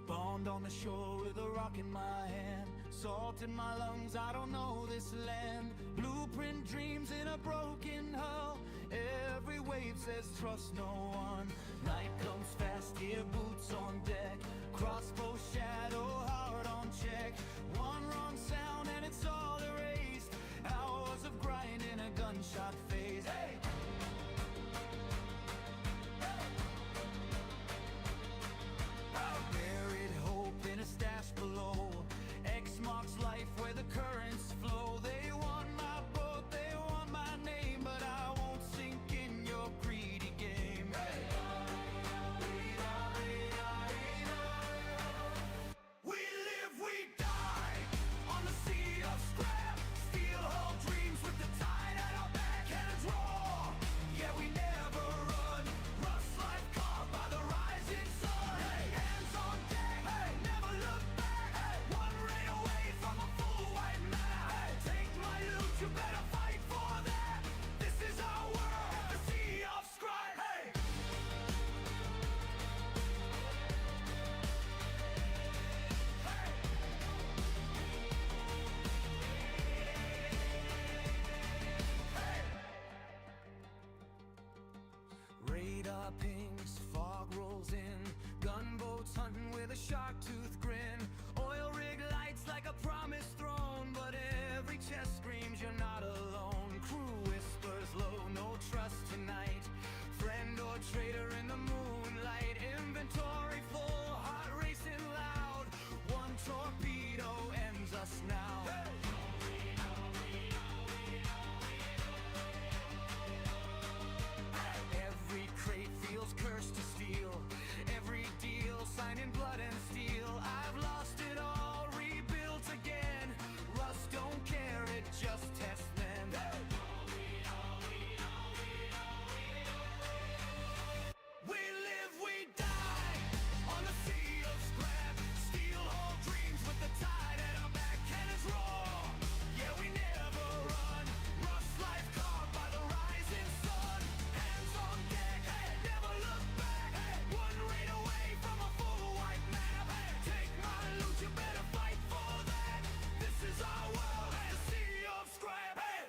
Spawned on the shore with a rock in my hand, salt in my lungs, I don't know this land. Blueprint dreams in a broken hull, every wave says trust no one. Night comes fast, hear boots on deck, crossbow shadow, heart on check. One wrong sound and it's all erased, hours of grind in a gunshot phase. Hey! Buried hope in a stash below, X marks life where the currents flow. They want my boat, they want my name, but I won't sink in your greedy game. Hey. We live, we die on the sea of scrap, steel hull dreams with the tide at our back. Cannons roar, yeah we never run, rust life caught by the rising sun. Hey. Hands on deck, hey. Never look back, hey. One rain away from a full white map. Hey. Take my loot, you better fight for that. This is our world, the sea of scrap. Hey. Radar pings, fog rolls in, gunboats hunting with a shark tooth grin. Oil rig lights like a promised throne, but every chest screams you're not alone. Crew whispers low, no trust tonight, friend or traitor in the moonlight. Inventory full, heart racing loud, one torpedo ends us now. Hey! Every crate feels cursed to steal, every deal signed in blood and steel. I've lost it all, rebuilt again. Rust don't care, it just tests men. We live, we die on the sea of scrap, steel hull dreams with the tide at our back. Cannons roar, yeah we never run, rust life caught by the rising sun. Hands on deck, hey. Never look back, hey. One raid away from a full white map. Hey. Take my loot, you better fight for that. This is our world, the sea of scrap. Hey.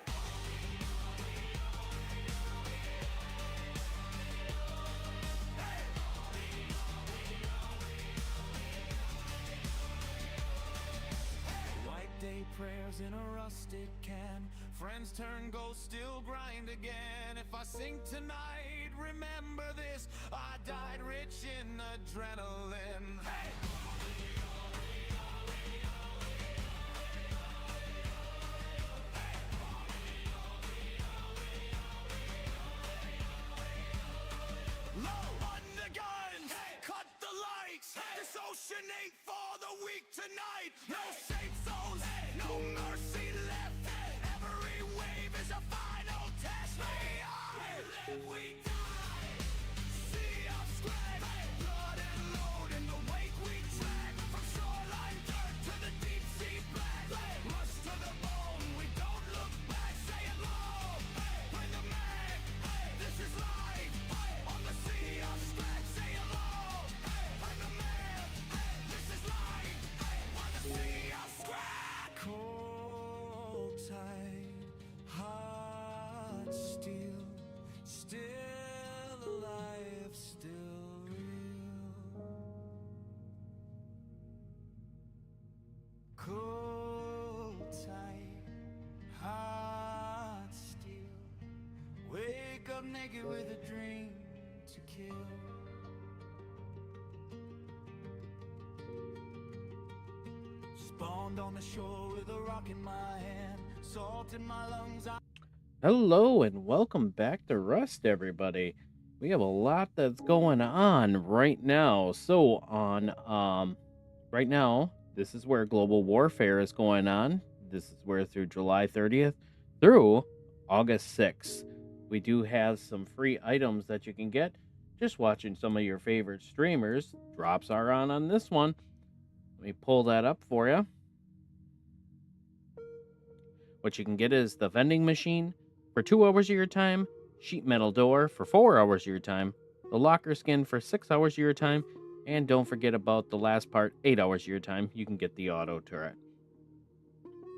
White day prayers in a rusted can, friends turn ghosts, still grind again. If I sink tonight, remember this, I died rich in adrenaline. Hey! Low on the guns, hey. Cut the lights, hey. This ocean ain't for the weak tonight. No safe zones, hey. No mercy left, hey. Every wave is a final test. We live, we die, sea of scrap, hey. Blood and load in the wake we drag, from shoreline dirt to the deep sea black, hey. Rush to the bone, we don't look back. Say it low, hey. Bring the mag, hey. This is life, hey. On the sea of scrap. Say it low, hey. Bring the mag, hey. This is life, hey. On the sea of scrap. Cold tide, hot steel, still alive, still real. Cold tide, hot steel, wake up naked with a dream to kill. Spawned on the shore with a rock in my hand, salt in my lungs. Hello and welcome back to Rust, everybody. We have a lot that's going on right now. Right now, this is where global warfare is going on. This is where through July 30th through August 6th, we do have some free items that you can get just watching some of your favorite streamers. Drops are on this one. Let me pull that up for you. What you can get is the vending machine for 2 hours of your time, sheet metal door for 4 hours of your time, the locker skin for 6 hours of your time, And don't forget about the last part, 8 hours of your time, you can get the auto turret.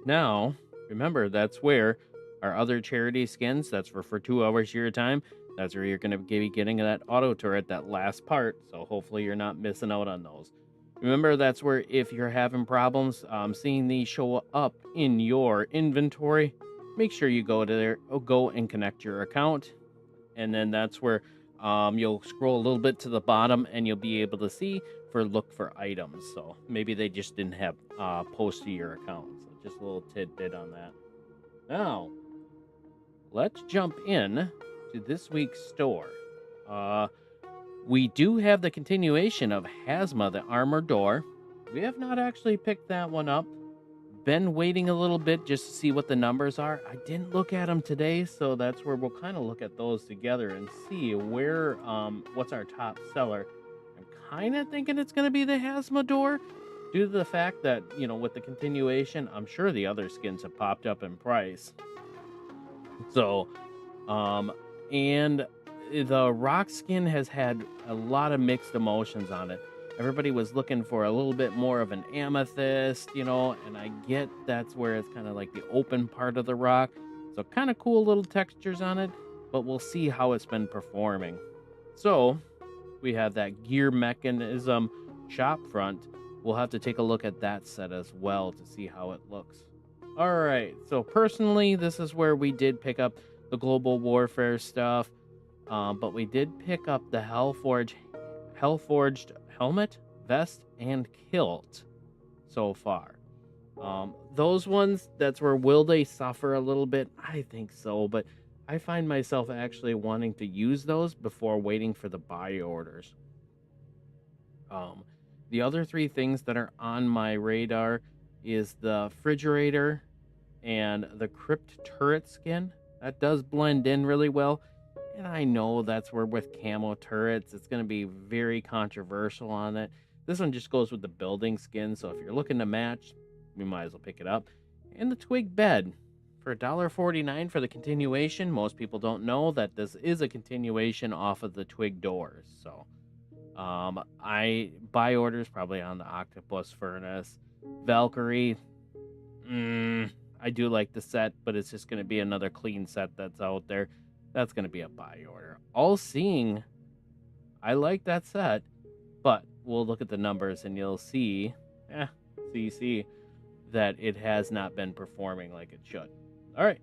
Now, remember, that's where our other charity skins, that's for 2 hours of your time, that's where you're going to be getting that auto turret, that last part. So hopefully you're not missing out on those. Remember, that's where if you're having problems seeing these show up in your inventory, make sure you go to there, go and connect your account. And then that's where you'll scroll a little bit to the bottom and you'll be able to see look for items. So maybe they just didn't have post to your account. So just a little tidbit on that. Now, let's jump in to this week's store. We do have the continuation of Hazma, the armored door. We have not actually picked that one up. Been waiting a little bit just to see what the numbers are. I didn't look at them today, so that's where we'll kind of look at those together and see where what's our top seller. I'm kind of thinking it's going to be the Hazma door due to the fact that, you know, with the continuation, I'm sure the other skins have popped up in price. So, and the rock skin has had a lot of mixed emotions on it. Everybody was looking for a little bit more of an amethyst, you know, and I get that's where it's kind of like the open part of the rock. So kind of cool little textures on it, but we'll see how it's been performing. So we have that gear mechanism shop front. We'll have to take a look at that set as well to see how it looks. All right, so personally, this is where we did pick up the global warfare stuff, but we did pick up the Hellforged helmet, vest, and kilt so far. Those ones, that's where will they suffer a little bit? I think so, but I find myself actually wanting to use those before waiting for the buy orders. The other three things that are on my radar is the refrigerator and the crypt turret skin. That does blend in really well. And I know that's where with camo turrets, it's going to be very controversial on it. This one just goes with the building skin. So if you're looking to match, we might as well pick it up. And the twig bed for $1.49 for the continuation. Most people don't know that this is a continuation off of the twig doors. So I buy orders probably on the octopus furnace. Valkyrie. I do like the set, but it's just going to be another clean set that's out there. That's going to be a buy order. All seeing, I like that set, but we'll look at the numbers and you'll see, that it has not been performing like it should. All right,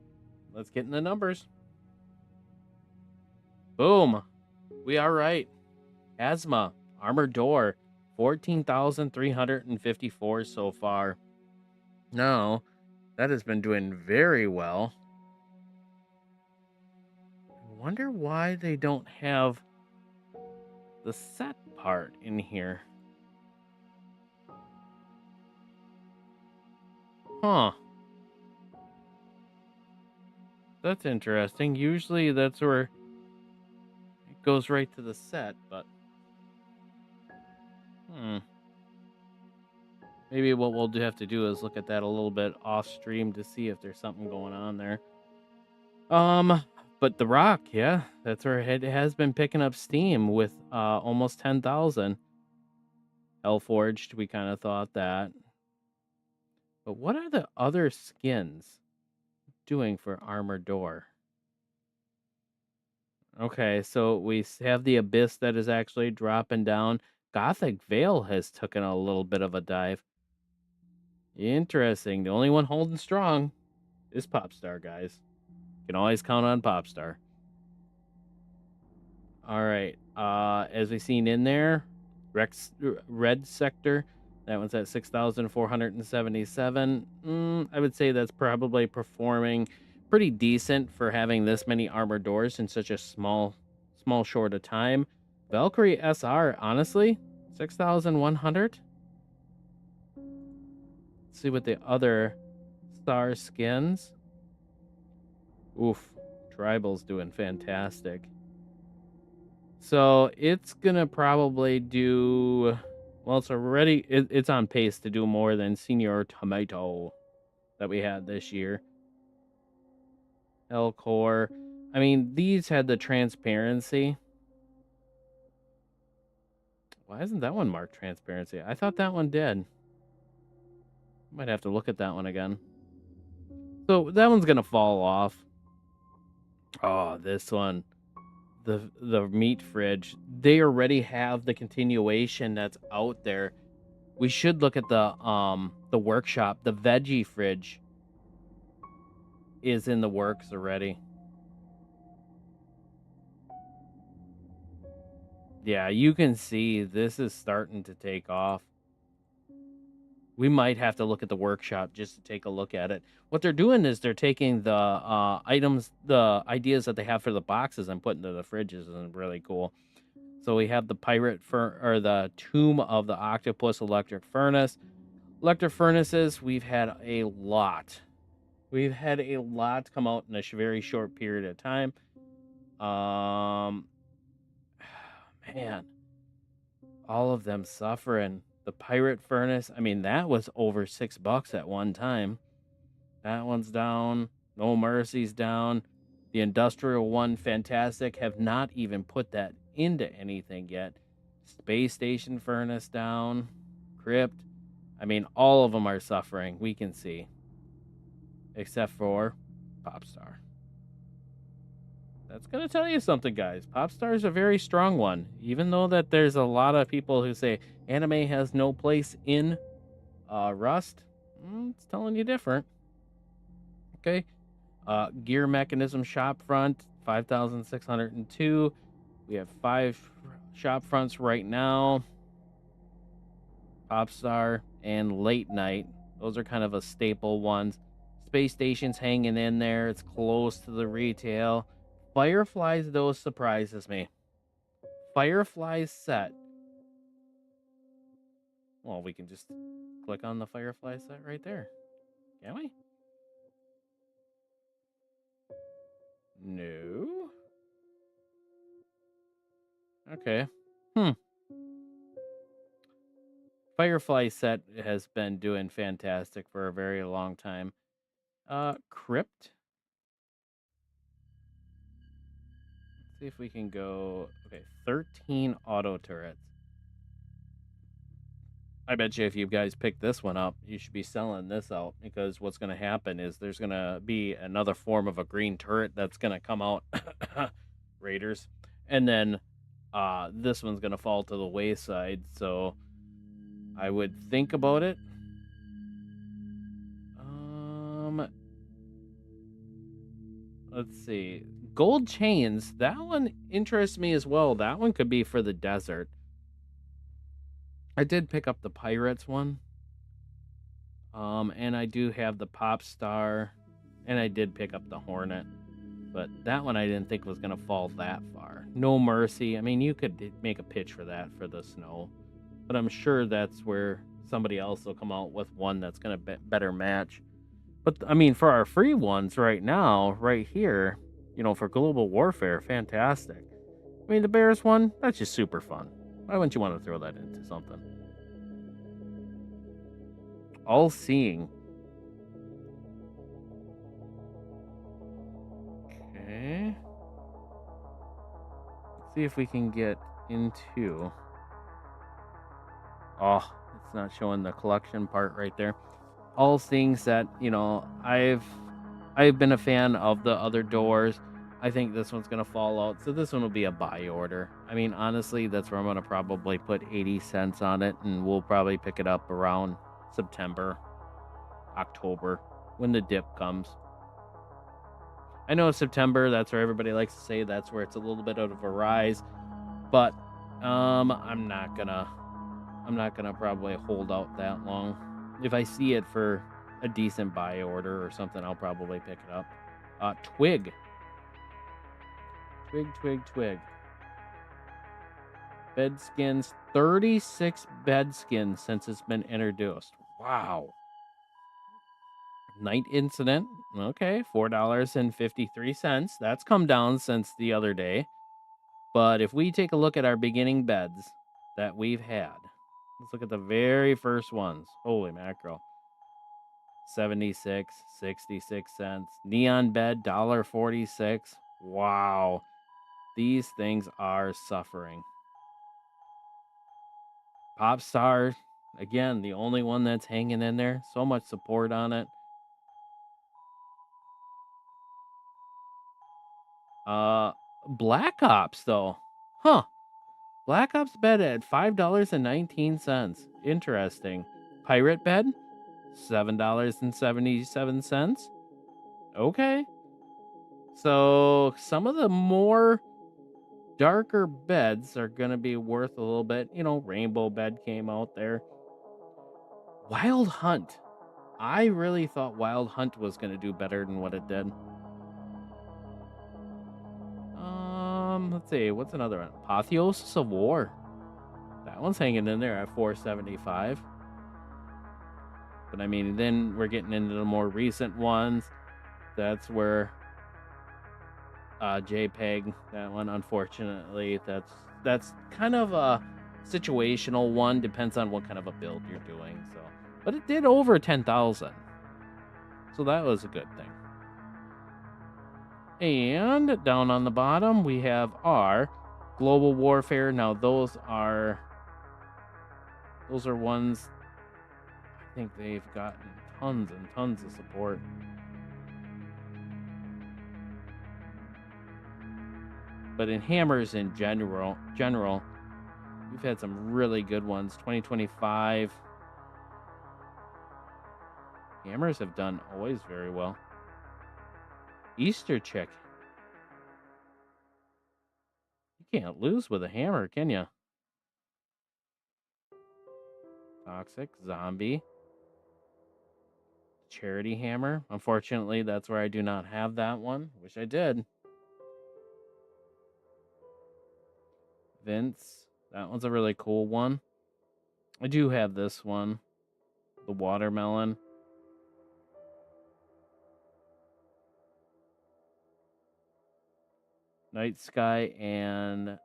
let's get in the numbers. Boom. We are right. Hazma, armored door, 14,354 so far. No, that has been doing very well. I wonder why they don't have the set part in here. Huh. That's interesting. Usually that's where it goes right to the set, but maybe what we'll have to do is look at that a little bit off stream to see if there's something going on there. But the rock, yeah, that's where it has been picking up steam with almost 10,000. Hellforged, we kind of thought that. But what are the other skins doing for armored door? Okay, so we have the abyss that is actually dropping down. Gothic Veil has taken a little bit of a dive. Interesting. The only one holding strong is Popstar, guys. Can always count on Popstar. All right. As we seen in there, Red Sector, that one's at 6,477. I would say that's probably performing pretty decent for having this many armored doors in such a small short of time. Valkyrie SR, honestly, 6,100. Let's see what the other star skins. Oof, Tribal's doing fantastic. So it's gonna probably do well. It's already it's on pace to do more than Senior Tomato that we had this year. Elcor. I mean, these had the transparency. Why isn't that one marked transparency? I thought that one did. Might have to look at that one again. So that one's gonna fall off. Oh, this one. The meat fridge. They already have the continuation that's out there. We should look at the workshop. The veggie fridge is in the works already. Yeah, you can see this is starting to take off. We might have to look at the workshop just to take a look at it. What they're doing is they're taking the items, the ideas that they have for the boxes and putting to the fridges, and really cool. So we have the or the Tomb of the Octopus electric furnace. Electric furnaces, we've had a lot. We've had a lot come out in a very short period of time. Man, all of them suffering. The pirate furnace, I mean, that was over $6 at one time. That one's down. No Mercy's down. The industrial one, fantastic. Have not even put that into anything yet. Space station furnace down. Crypt. I mean, all of them are suffering. We can see, except for Popstar. That's gonna tell you something, guys. Popstar is a very strong one, even though that there's a lot of people who say anime has no place in Rust. It's telling you different. Okay. Gear mechanism shop front 5,602. We have 5 shop fronts right now. Popstar and Late Night. Those are kind of a staple ones. Space Station's hanging in there. It's close to the retail. Fireflies, though, surprises me. Fireflies set. Well, we can just click on the Firefly set right there. Can we? No. Okay. Firefly set has been doing fantastic for a very long time. Crypt. Let's see if we can go. Okay, 13 auto turrets. I bet you if you guys pick this one up, you should be selling this out, because what's going to happen is there's going to be another form of a green turret that's going to come out. Raiders. And then this one's going to fall to the wayside. So I would think about it. Let's see. Gold chains. That one interests me as well. That one could be for the desert. I did pick up the Pirates one. And I do have the Pop Star. And I did pick up the Hornet. But that one I didn't think was going to fall that far. No Mercy. I mean, you could make a pitch for that for the snow. But I'm sure that's where somebody else will come out with one that's going to better match. But, I mean, for our free ones right now, right here, for global warfare, fantastic. I mean, the Bears one, that's just super fun. Why wouldn't you want to throw that into something? All seeing. Okay. Let's see if we can get into. Oh, it's not showing the collection part right there. All things that, I've been a fan of the other doors. I think this one's going to fall out. So this one will be a buy order. I mean, honestly, that's where I'm going to probably put 80 cents on it. And we'll probably pick it up around September, October, when the dip comes. I know September, that's where everybody likes to say that's where it's a little bit out of a rise. But I'm not gonna probably hold out that long. If I see it for a decent buy order or something, I'll probably pick it up. Twig. Bed skins, 36 bed skins since it's been introduced. Wow. Night incident. Okay, $4.53. That's come down since the other day. But if we take a look at our beginning beds that we've had, let's look at the very first ones. Holy mackerel. 76, 66 cents. Neon bed, $1.46. Wow. These things are suffering. Pop Star, again, the only one that's hanging in there. So much support on it. Black Ops though. Huh. Black Ops bed at $5.19. Interesting. Pirate bed, $7.77. Okay. So some of the more darker beds are gonna be worth a little bit. You know, Rainbow Bed came out there. Wild Hunt. I really thought Wild Hunt was gonna do better than what it did. Let's see, what's another one? Apotheosis of War. That one's hanging in there at 475. But I mean, then we're getting into the more recent ones. That's where JPEG, that one, unfortunately, that's kind of a situational one. Depends on what kind of a build you're doing. So, but it did over 10,000, so that was a good thing. And down on the bottom, we have our Global Warfare. Now those are ones I think they've gotten tons and tons of support. But in hammers in general, we've had some really good ones. 2025 hammers have done always very well. Easter Chick. You can't lose with a hammer, can you? Toxic, Zombie, Charity Hammer. Unfortunately, that's where I do not have that one. Wish I did. Vince. That one's a really cool one. I do have this one. The Watermelon. Night Sky and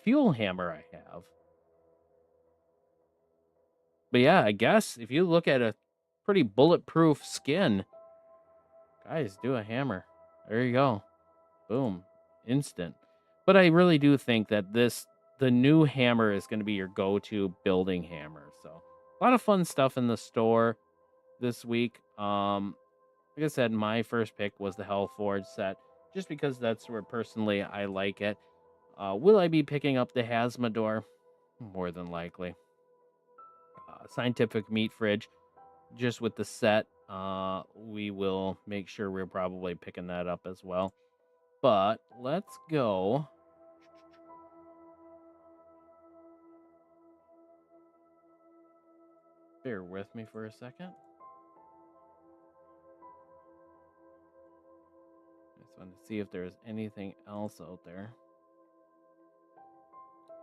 Fuel Hammer I have. But yeah, I guess if you look at a pretty bulletproof skin, guys, do a hammer. There you go. Boom. Instant. But I really do think that the new hammer is going to be your go-to building hammer. So a lot of fun stuff in the store this week. Like I said, my first pick was the Hellforge set, just because that's where personally I like it. Will I be picking up the Hasmador? More than likely. Scientific Meat Fridge, just with the set, we will make sure we're probably picking that up as well. But let's go. Bear with me for a second. I just want to see if there's anything else out there.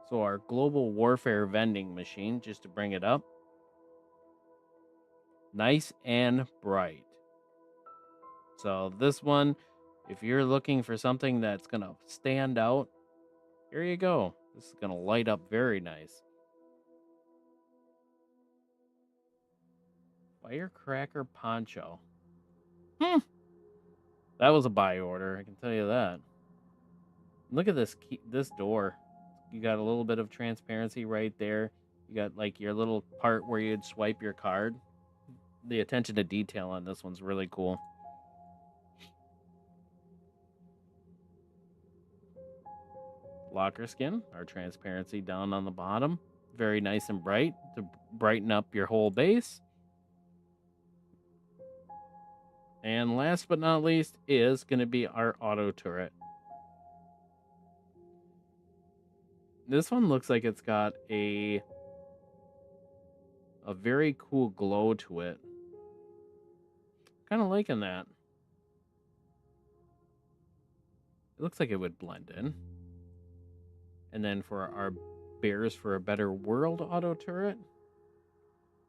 So our global warfare vending machine, just to bring it up. Nice and bright. So this one, if you're looking for something that's going to stand out, here you go. This is going to light up very nice. Firecracker Poncho. That was a buy order, I can tell you that. Look at this this door. You got a little bit of transparency right there. You got like your little part where you'd swipe your card. The attention to detail on this one's really cool. Locker skin, our transparency down on the bottom. Very nice and bright to brighten up your whole base. And last but not least is going to be our auto turret. This one looks like it's got a very cool glow to it. Kind of liking that. It looks like it would blend in. And then for our Bears for a Better World auto turret,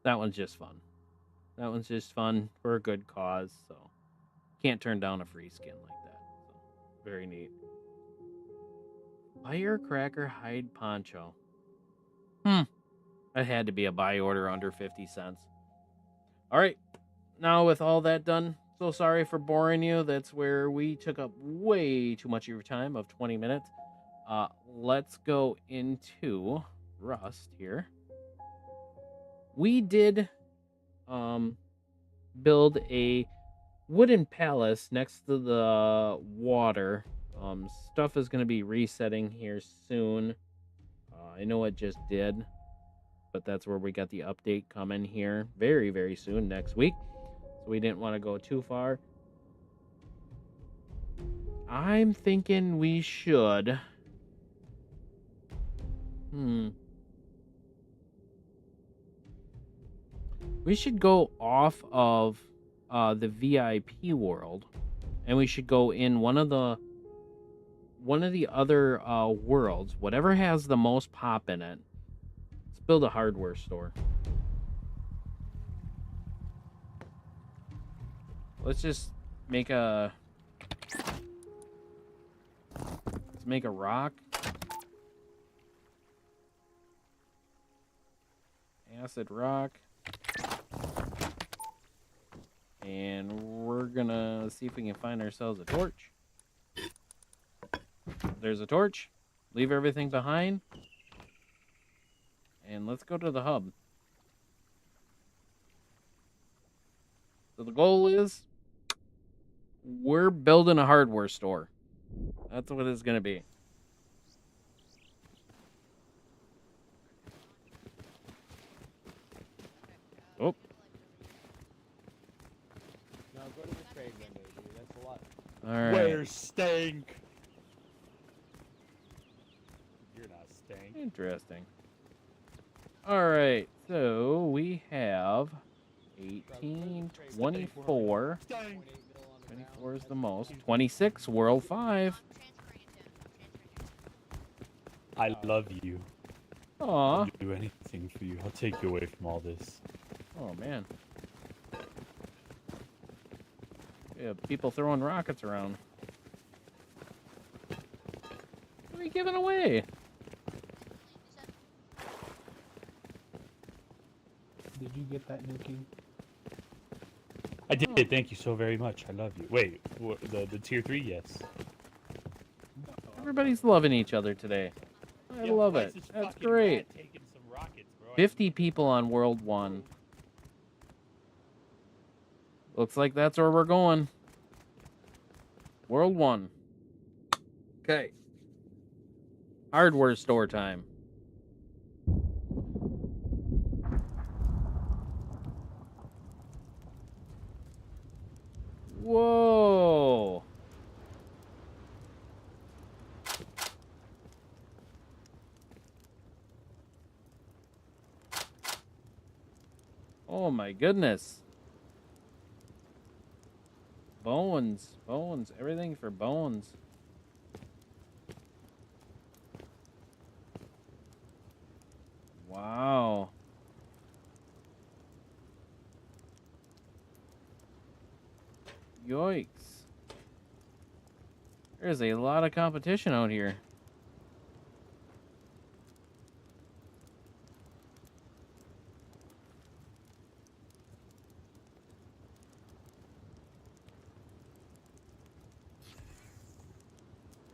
that one's just fun. That one's just fun for a good cause, so can't turn down a free skin like that. So, very neat. Firecracker Hide Poncho. That had to be a buy order under 50 cents. All right. Now with all that done, so sorry for boring you. That's where we took up way too much of your time of 20 minutes. Let's go into Rust here. We did build a wooden palace next to the water. Stuff is going to be resetting here soon. I know it just did, but that's where we got the update coming here very, very soon next week. So we didn't want to go too far. I'm thinking we should. We should go off of the VIP world, and we should go in one of the other worlds, whatever has the most pop in it. Let's build a hardware store. Let's just make a rock. Acid rock. And we're gonna see if we can find ourselves a torch. There's a torch. Leave everything behind. And let's go to the hub. So the goal is we're building a hardware store. That's what it's gonna be. Oh. No, go to the trade window, dude. That's a lot. Alright. Where's Stank? You're not Stank. Interesting. Alright, so we have 18, 24. 24 is the most. 26, World 5. I love you. Aw. I'll do anything for you. I'll take you away from all this. Oh, man. Yeah, people throwing rockets around. What are you giving away? Did you get that, Nuki? I did. Thank you so very much. I love you. Wait, the tier 3? Yes. Everybody's loving each other today. I love it. That's great. 50 people on World 1. Looks like that's where we're going. World 1. Okay. Hardware store time. Whoa. Oh my goodness. Bones, everything for bones. Wow. Yikes. There's a lot of competition out here.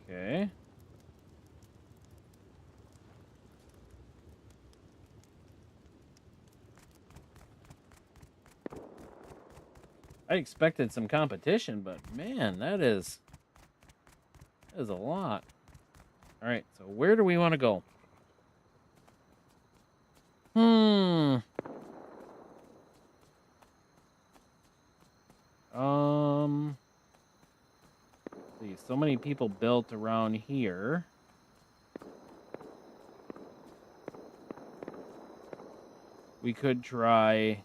Okay. I expected some competition, but man, that is a lot. All right, so where do we want to go? Let's see, so many people built around here. We could try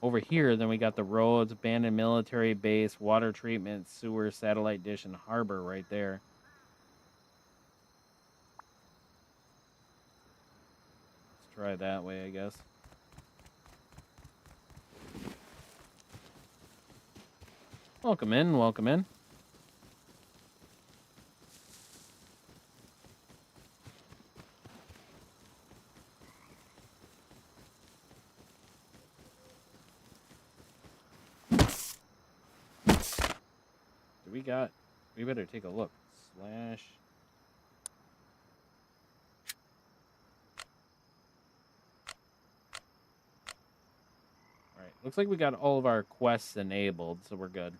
over here. Then we got the roads, abandoned military base, water treatment, sewer, satellite dish, and harbor right there. Let's try that way, I guess. Welcome in, welcome in. We better take a look. Slash. Looks like we got all of our quests enabled, so we're good.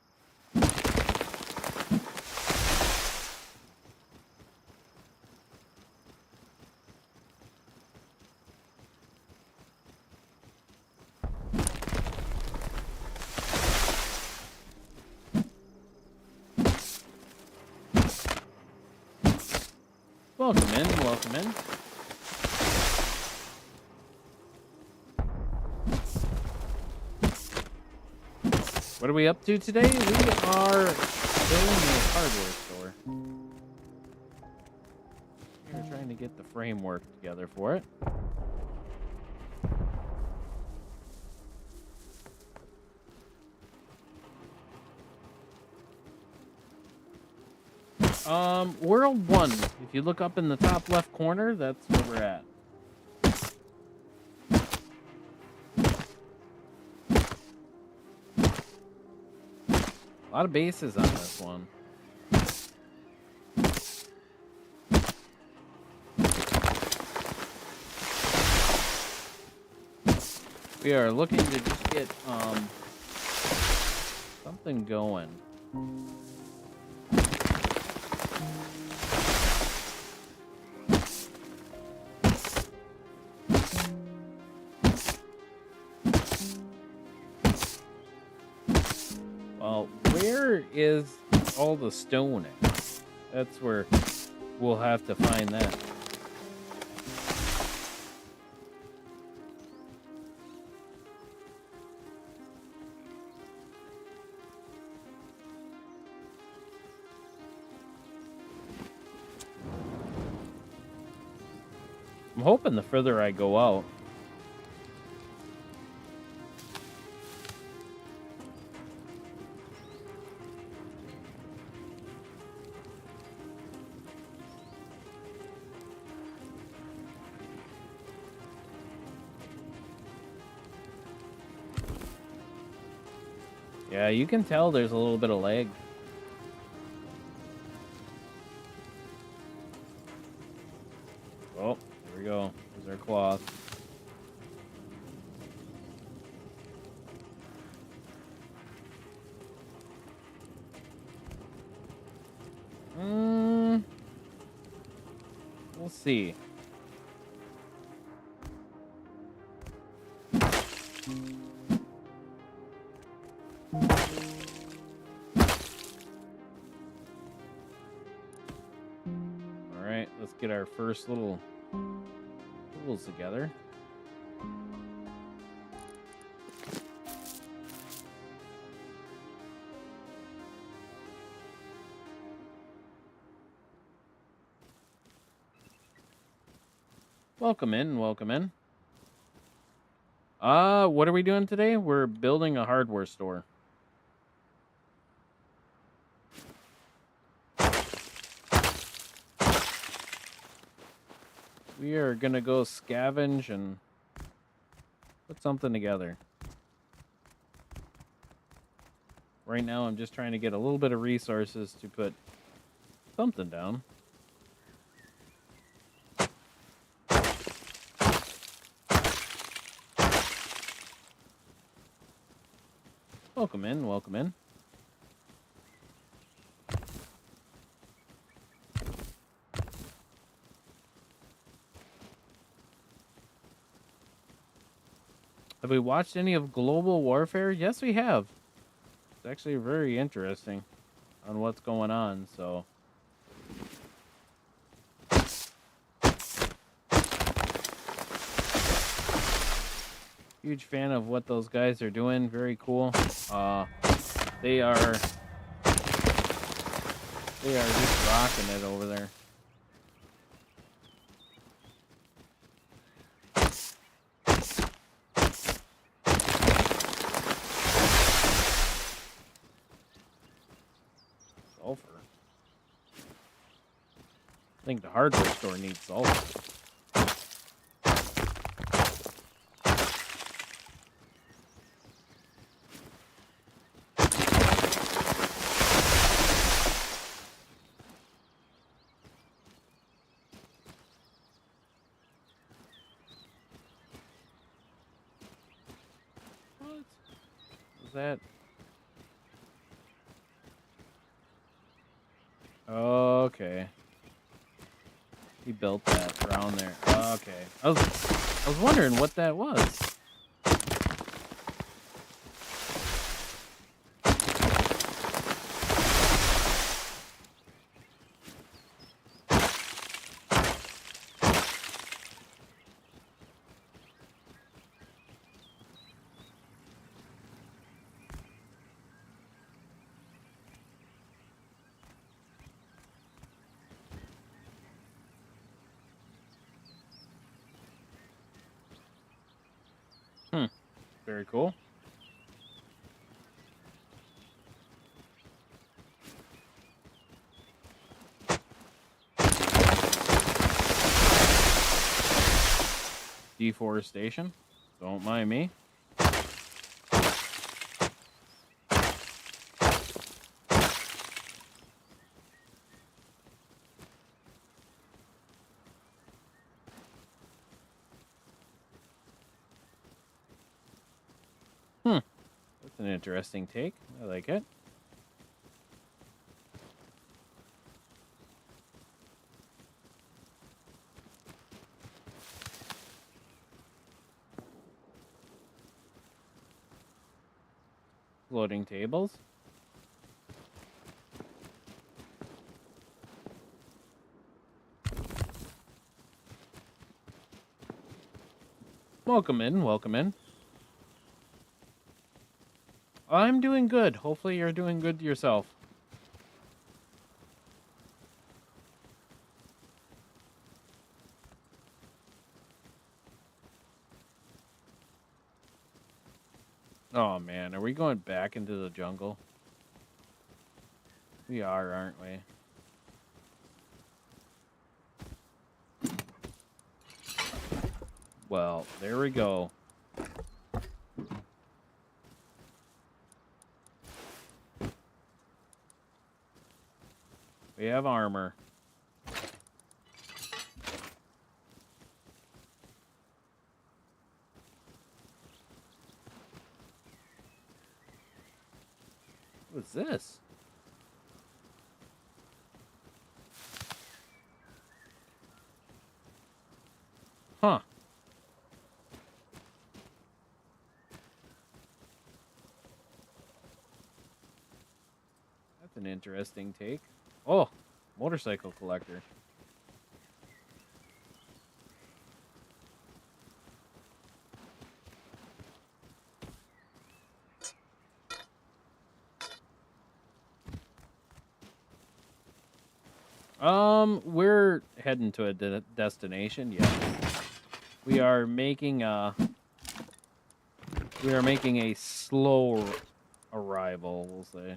Welcome in, welcome in. What are we up to today? We are building a hardware store. We're trying to get the framework together for it. World 1. If you look up in the top left corner, that's where we're at. A lot of bases on this one. We are looking to just get something going. Well, where is all the stone at? That's where we'll have to find that. I'm hoping the further I go out. Yeah, you can tell there's a little bit of lag. Oh, there we go. There's our cloth. We'll see. Alright, let's get our first little tools together. Welcome in, welcome in. What are we doing today? We're building a hardware store. We are gonna go scavenge and put something together. Right now, I'm just trying to get a little bit of resources to put something down. Welcome in, welcome in. Have we watched any of Global Warfare? Yes, we have. It's actually very interesting on what's going on, so. Huge fan of what those guys are doing. Very cool. They are just rocking it over there. Sulfur. I think the hardware store needs sulfur. that? Okay. He built that around there. Okay. I was wondering what that was. Very cool. Deforestation. Don't mind me. That's an interesting take. I like it. Loading tables. Welcome in, welcome in. I'm doing good. Hopefully you're doing good yourself. Oh man, are we going back into the jungle? We are, aren't we? Well, there we go. We have armor. What's this? Huh. That's an interesting take. Oh, motorcycle collector. We're heading to a destination. Yes, we are making a slow arrival. We'll say.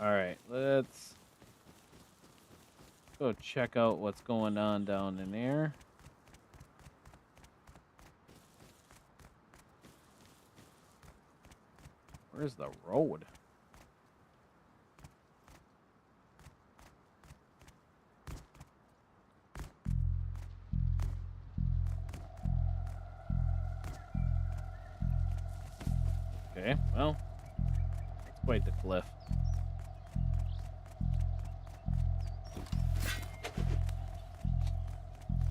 All right, let's go check out what's going on down in there. Where's the road? Okay, well, it's quite the cliff.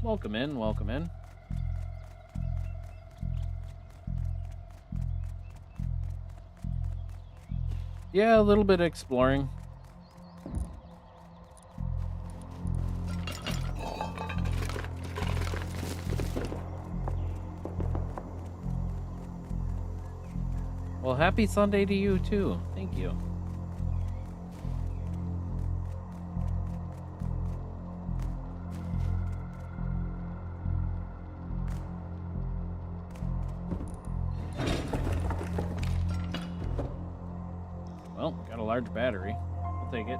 Welcome in, welcome in. Yeah, a little bit of exploring. Well, happy Sunday to you too. Thank you. Well, got a large battery. I'll take it.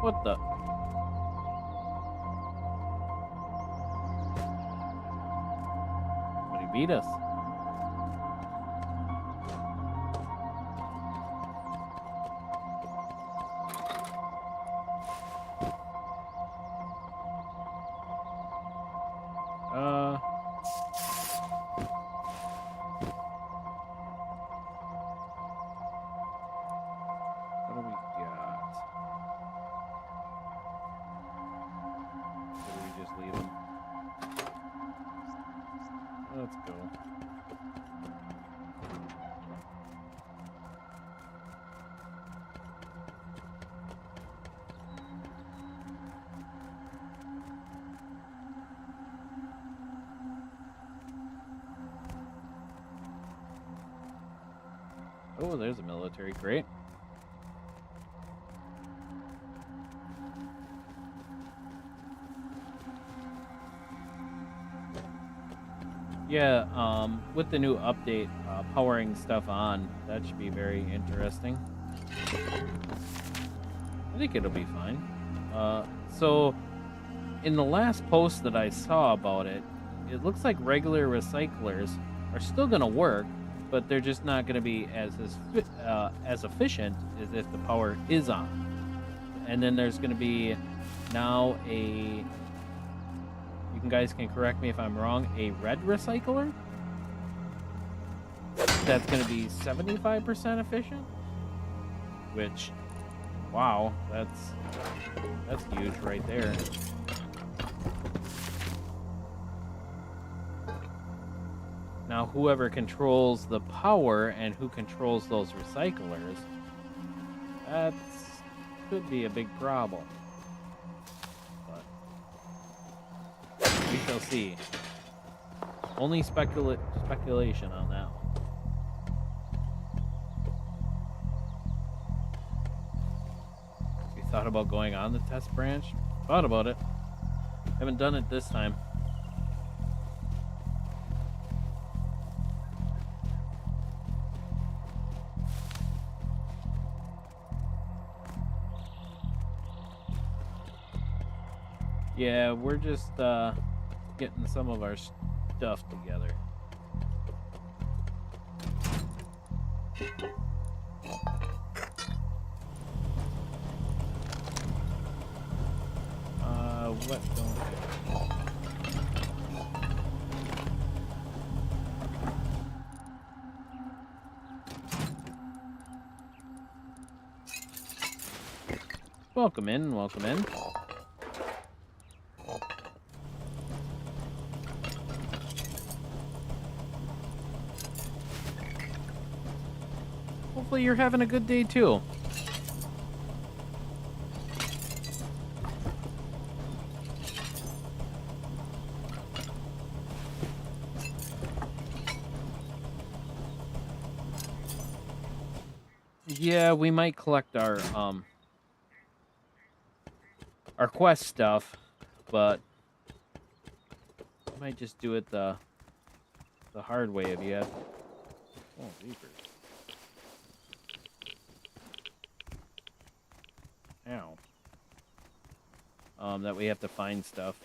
What the? Somebody beat us. What do we got? Or do we just leave him? Let's go. Oh, there's a military crate. Yeah, with the new update, powering stuff on, that should be very interesting. I think it'll be fine. So, in the last post that I saw about it, it looks like regular recyclers are still going to work, but they're just not going to be as efficient as if the power is on. And then there's going to be now you guys can correct me if I'm wrong, a red recycler that's going to be 75% efficient, which, wow, that's huge right there. Now, whoever controls the power and who controls those recyclers, that could be a big problem. But we shall see. Only speculation on that one. You thought about going on the test branch? Thought about it. Haven't done it this time. Yeah, we're just getting some of our stuff together. What don't Welcome in, welcome in. Hopefully you're having a good day too. Yeah, we might collect our quest stuff, but we might just do it the hard way if you have. Oh, jeepers. Ow. That we have to find stuff.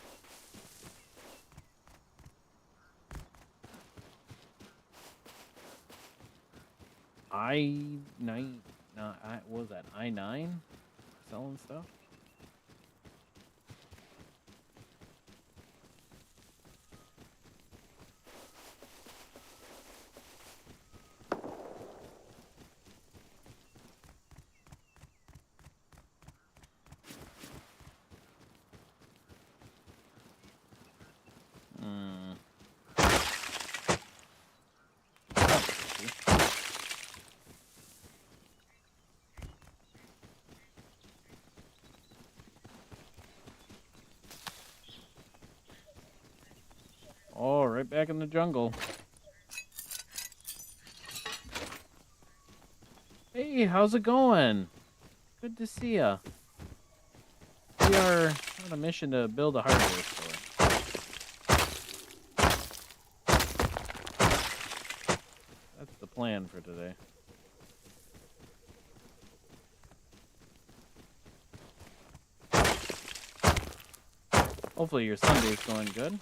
What was that? I-9? Selling stuff? Oh, right back in the jungle. Hey, how's it going? Good to see ya. We are on a mission to build a hardware store. That's the plan for today. Hopefully your Sunday's going good.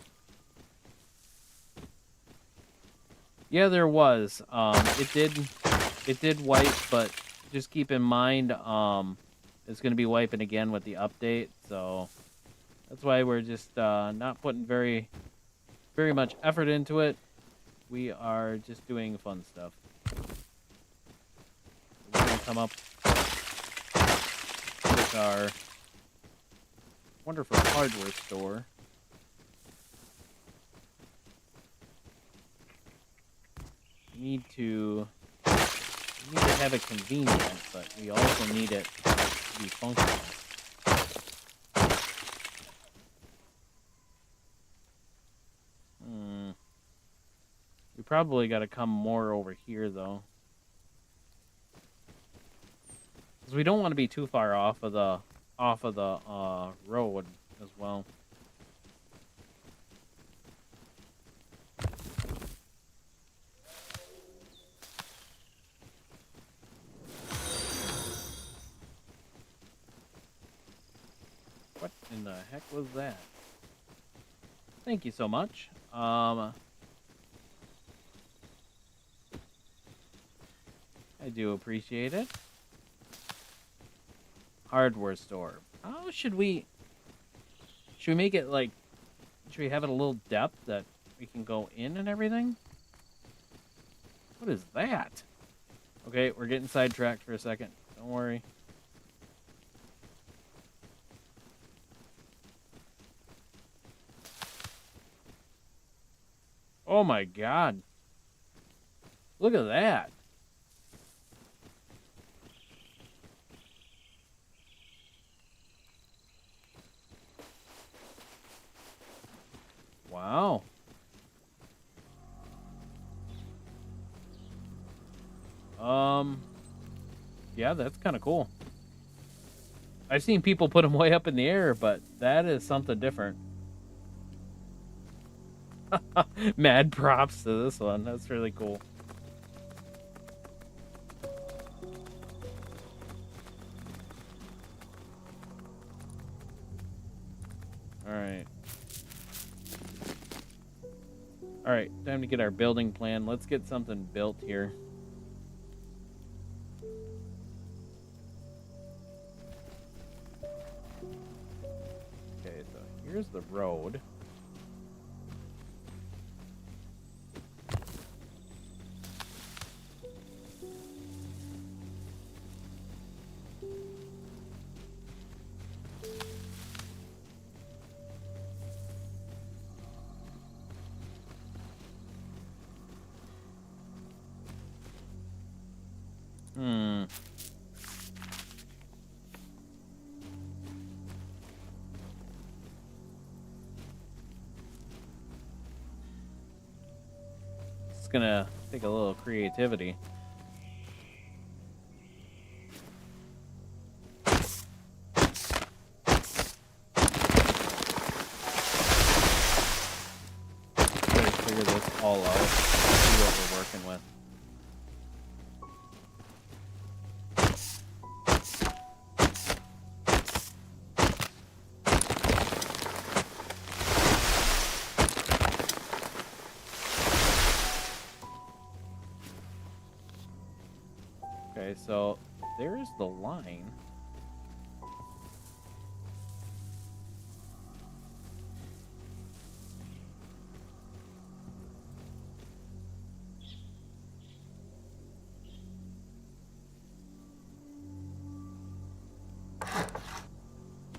Yeah, there was. It did wipe, but just keep in mind, it's going to be wiping again with the update, so that's why we're just not putting very much effort into it. We are just doing fun stuff. We're going to come up with our wonderful hardware store. We need to have it convenient, but we also need it to be functional. We probably got to come more over here, though. Because we don't want to be too far off of the road as well. What in the heck was that? Thank you so much. I do appreciate it. Hardware store. How should we make it like, should we have it a little depth that we can go in and everything? What is that? Okay, we're getting sidetracked for a second. Don't worry. Oh my god. Look at that. Wow. Yeah, that's kind of cool. I've seen people put them way up in the air, but that is something different. Mad props to this one. That's really cool. Alright. Alright, time to get our building plan. Let's get something built here. Okay, so here's the road. It's gonna take a little creativity. Gotta figure this all out. See what we're working with. Okay, so there's the line.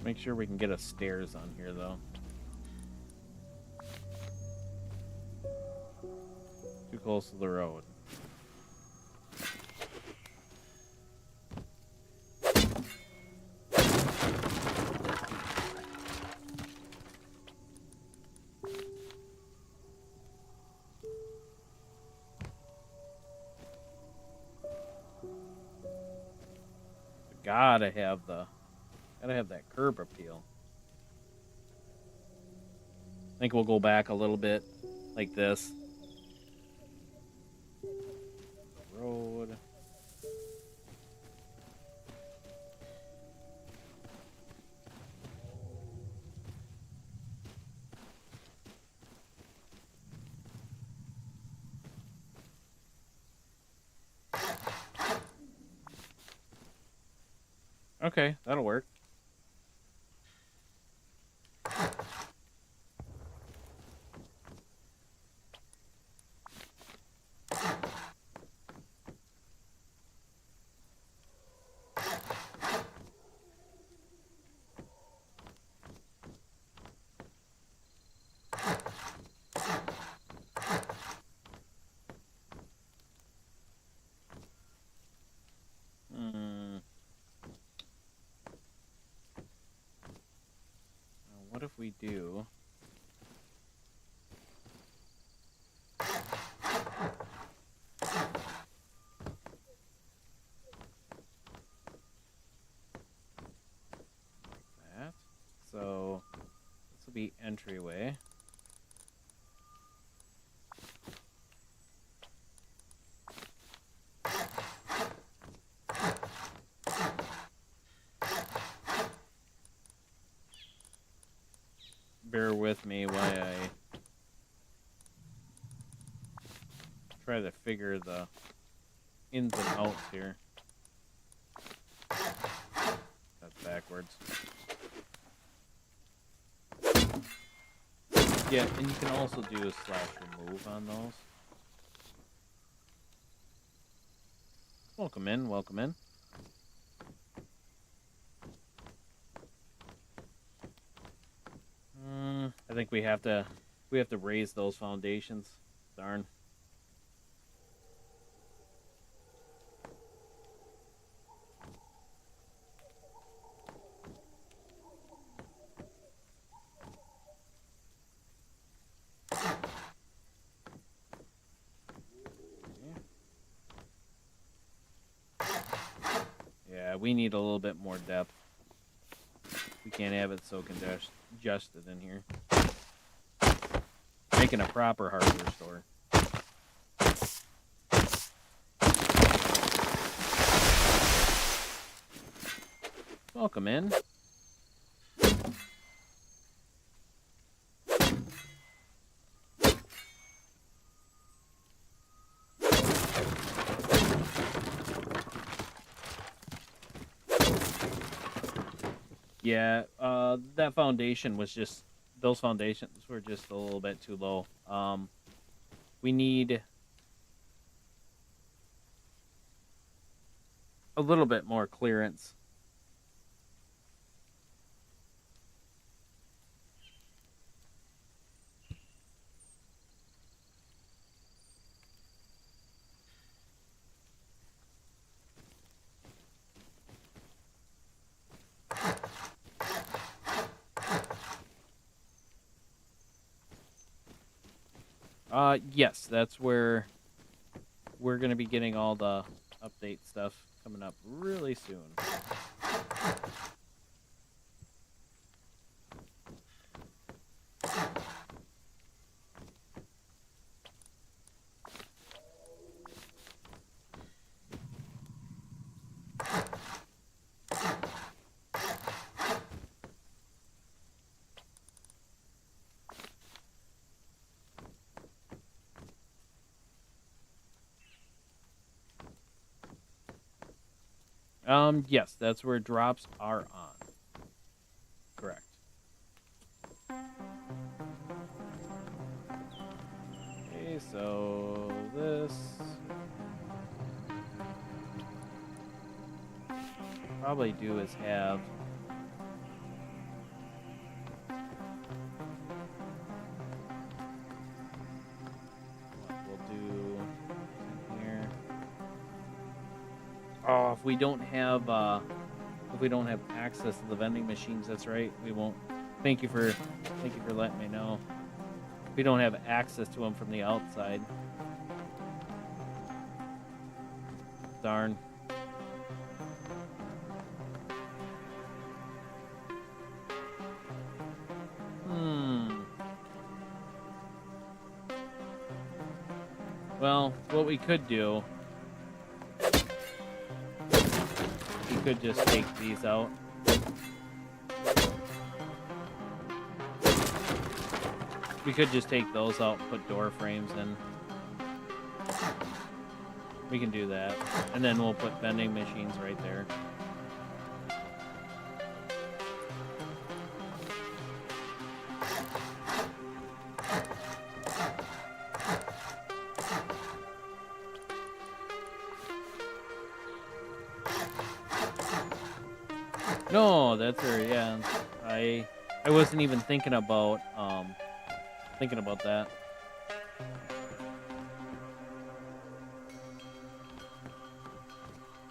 Make sure we can get us stairs on here, though. Too close to the road. Gotta have that curb appeal. I think we'll go back a little bit like this. Road. Okay, that'll work. What if we do? That. So this will be entryway. Bear with me while I try to figure the ins and outs here. That's backwards. Yeah, and you can also do a / remove on those. Welcome in, welcome in. I think we have to raise those foundations. Darn. Yeah, we need a little bit more depth. We can't have it so congested in here. Making a proper hardware store. Welcome in. Yeah, that foundation was just, those foundations were just a little bit too low. We need a little bit more clearance. Yes, that's where we're going to be getting all the update stuff coming up really soon. Yes, that's where drops are on. Correct. Okay, so this probably do is have we'll do here. Oh, if we don't have access to the vending machines, that's right. We won't. Thank you for letting me know. We don't have access to them from the outside. Darn. Well, what we could do, we could just take these out. We could just take those out and put door frames in. We can do that. And then we'll put vending machines right there. No, that's her. Yeah, I wasn't even thinking about that.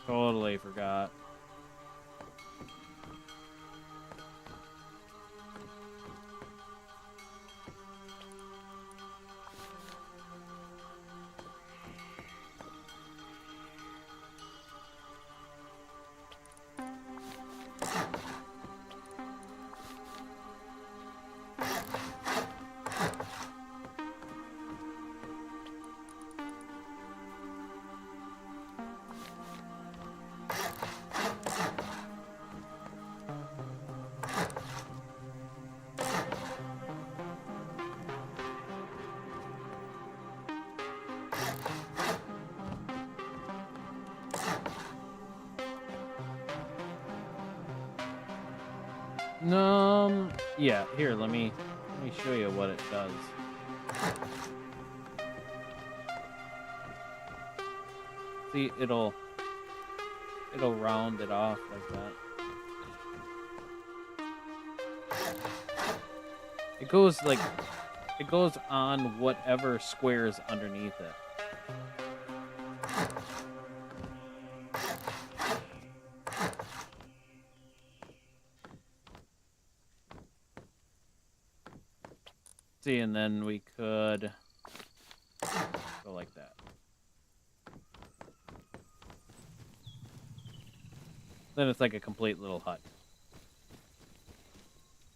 Totally forgot. Yeah, here, let me show you what it does. See, it'll round it off like that. It goes on whatever squares underneath it. See, and then we could go like that. Then it's like a complete little hut.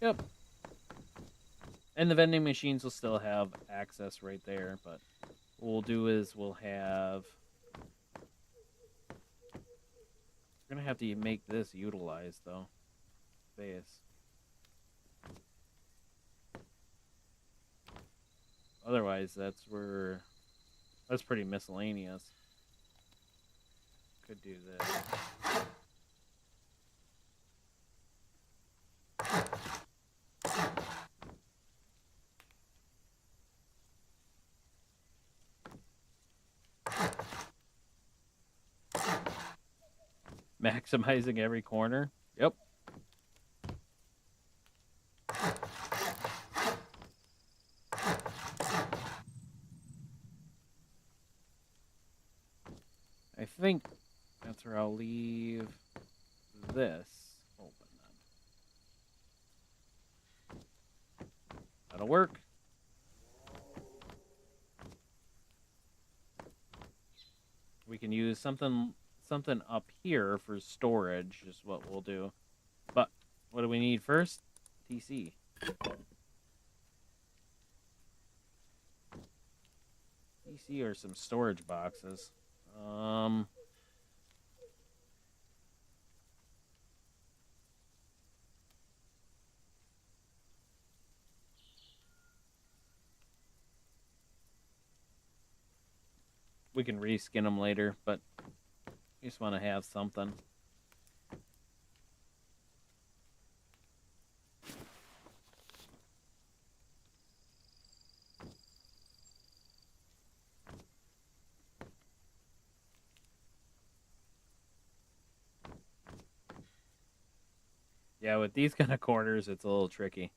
Yep. And the vending machines will still have access right there, but what we'll do is we'll have... We're gonna have to make this utilized, though. Space. Otherwise, that's pretty miscellaneous. Could do this. Maximizing every corner. Yep. I think that's where I'll leave this open then. That'll work. We can use something up here for storage is what we'll do. But what do we need first? TC. TC or some storage boxes. We can reskin them later, but I just want to have something. Yeah, with these kind of corners, it's a little tricky.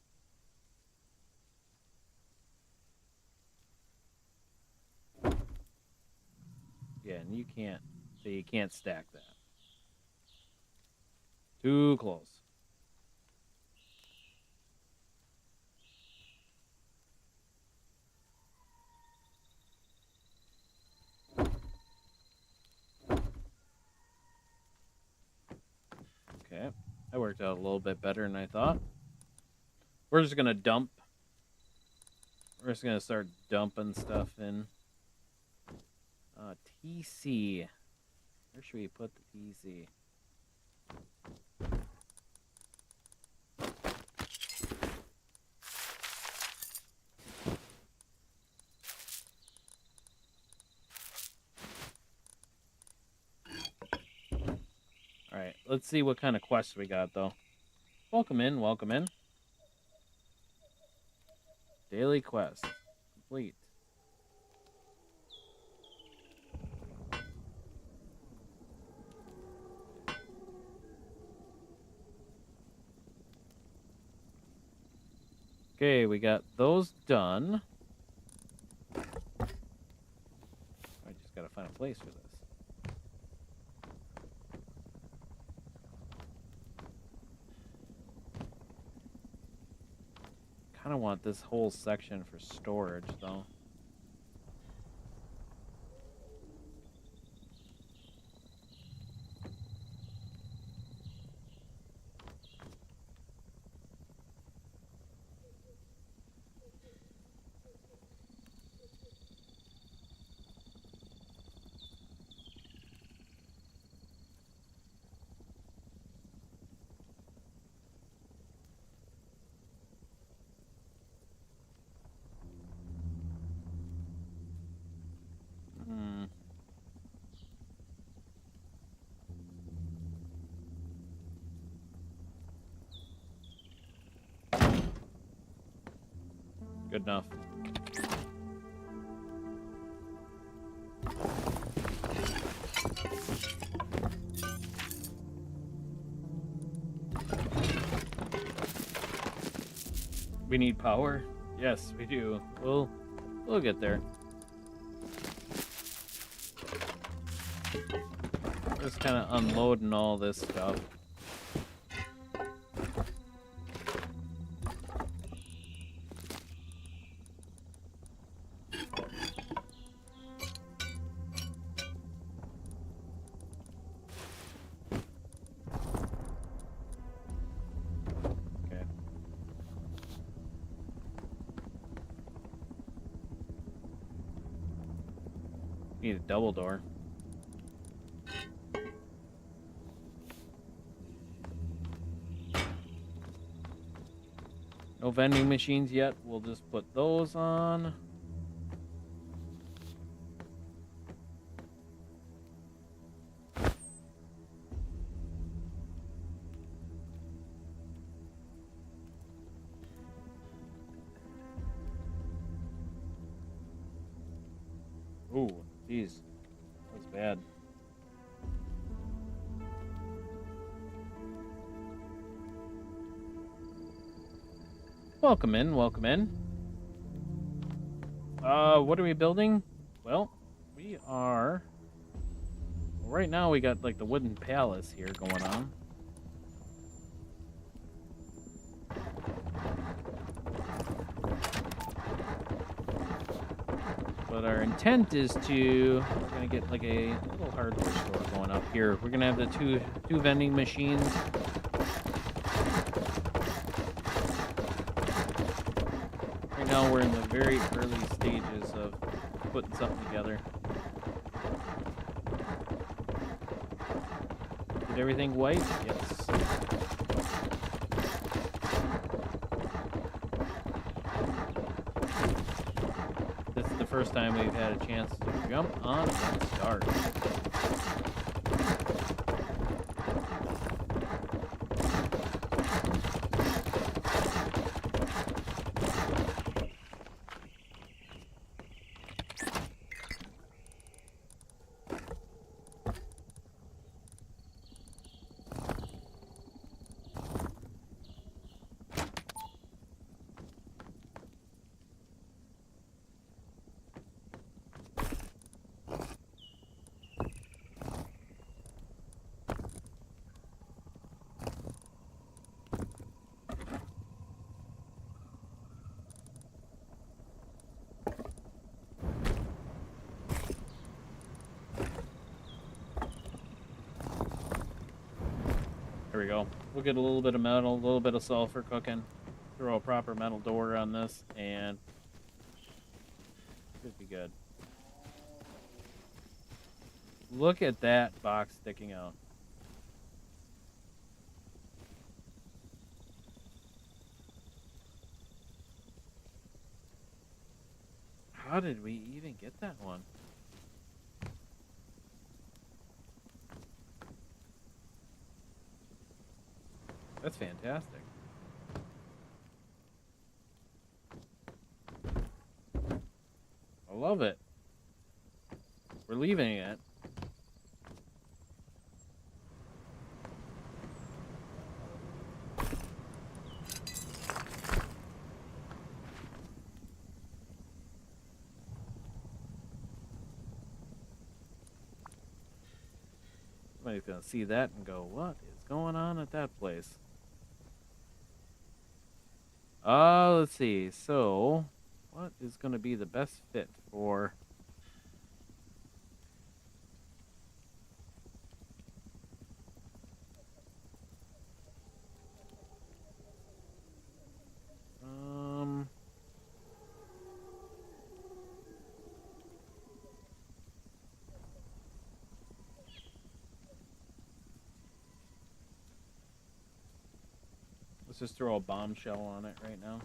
Yeah, and you can't stack that. Too close. Okay, that worked out a little bit better than I thought. We're just gonna dump. We're just gonna start dumping stuff in. TC. Where should we put the TC? Alright, let's see what kind of quests we got, though. Welcome in, welcome in. Daily quest. Complete. Okay, we got those done. I just gotta find a place for this. Kind of want this whole section for storage, though. Hmm. Good enough. We need power? Yes, we do. We'll get there. Just kind of unloading all this stuff. Okay. Need a double door. No vending machines yet. We'll just put those on. Ooh, geez. That was bad. Welcome in, welcome in. What are we building? Well, we are... Well, right now we got, like, the wooden palace here going on. But our intent is to... We're gonna get, like, a little hardware store going up here. We're gonna have the two vending machines. Right now we're in the very early stages of putting something together. Did everything white? Yes. This is the first time we've had a chance to jump on and start. There we go. We'll get a little bit of metal, a little bit of sulfur cooking. Throw a proper metal door on this, and should be good. Look at that box sticking out. How did we even get that one? That's fantastic. I love it. We're leaving it. Somebody's gonna see that and go, "What is going on at that place?" Let's see. So, what is gonna be the best fit for? Um. Let's just throw a bombshell on it right now.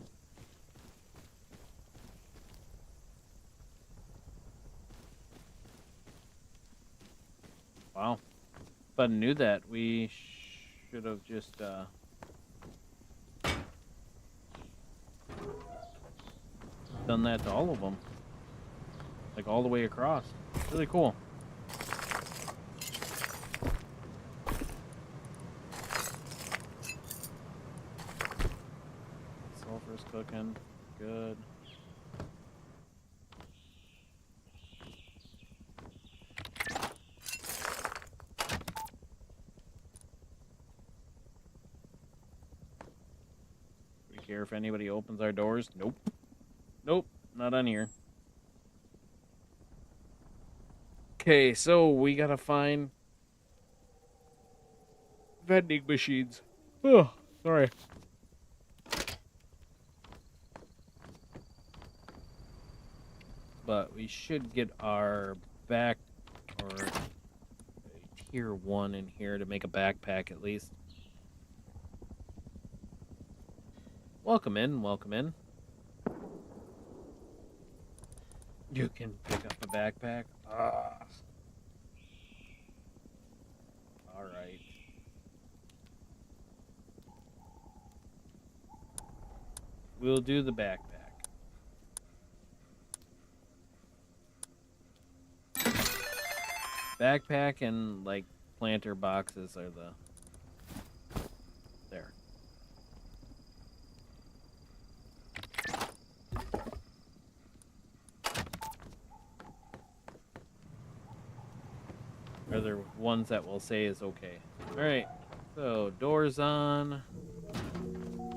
Wow. If I knew that, we should have just done that to all of them. Like all the way across. Really cool. Sulfur's cooking. Good. We care if anybody opens our doors? Nope. Nope, not on here. Okay, so we gotta find vending machines. Oh, sorry. But we should get our back or tier 1 in here to make a backpack at least. Welcome in, welcome in. You can pick up a backpack. Ah. Alright. We'll do the backpack. Backpack and like planter boxes are the there. Are there ones that will say is okay? All right. So doors on.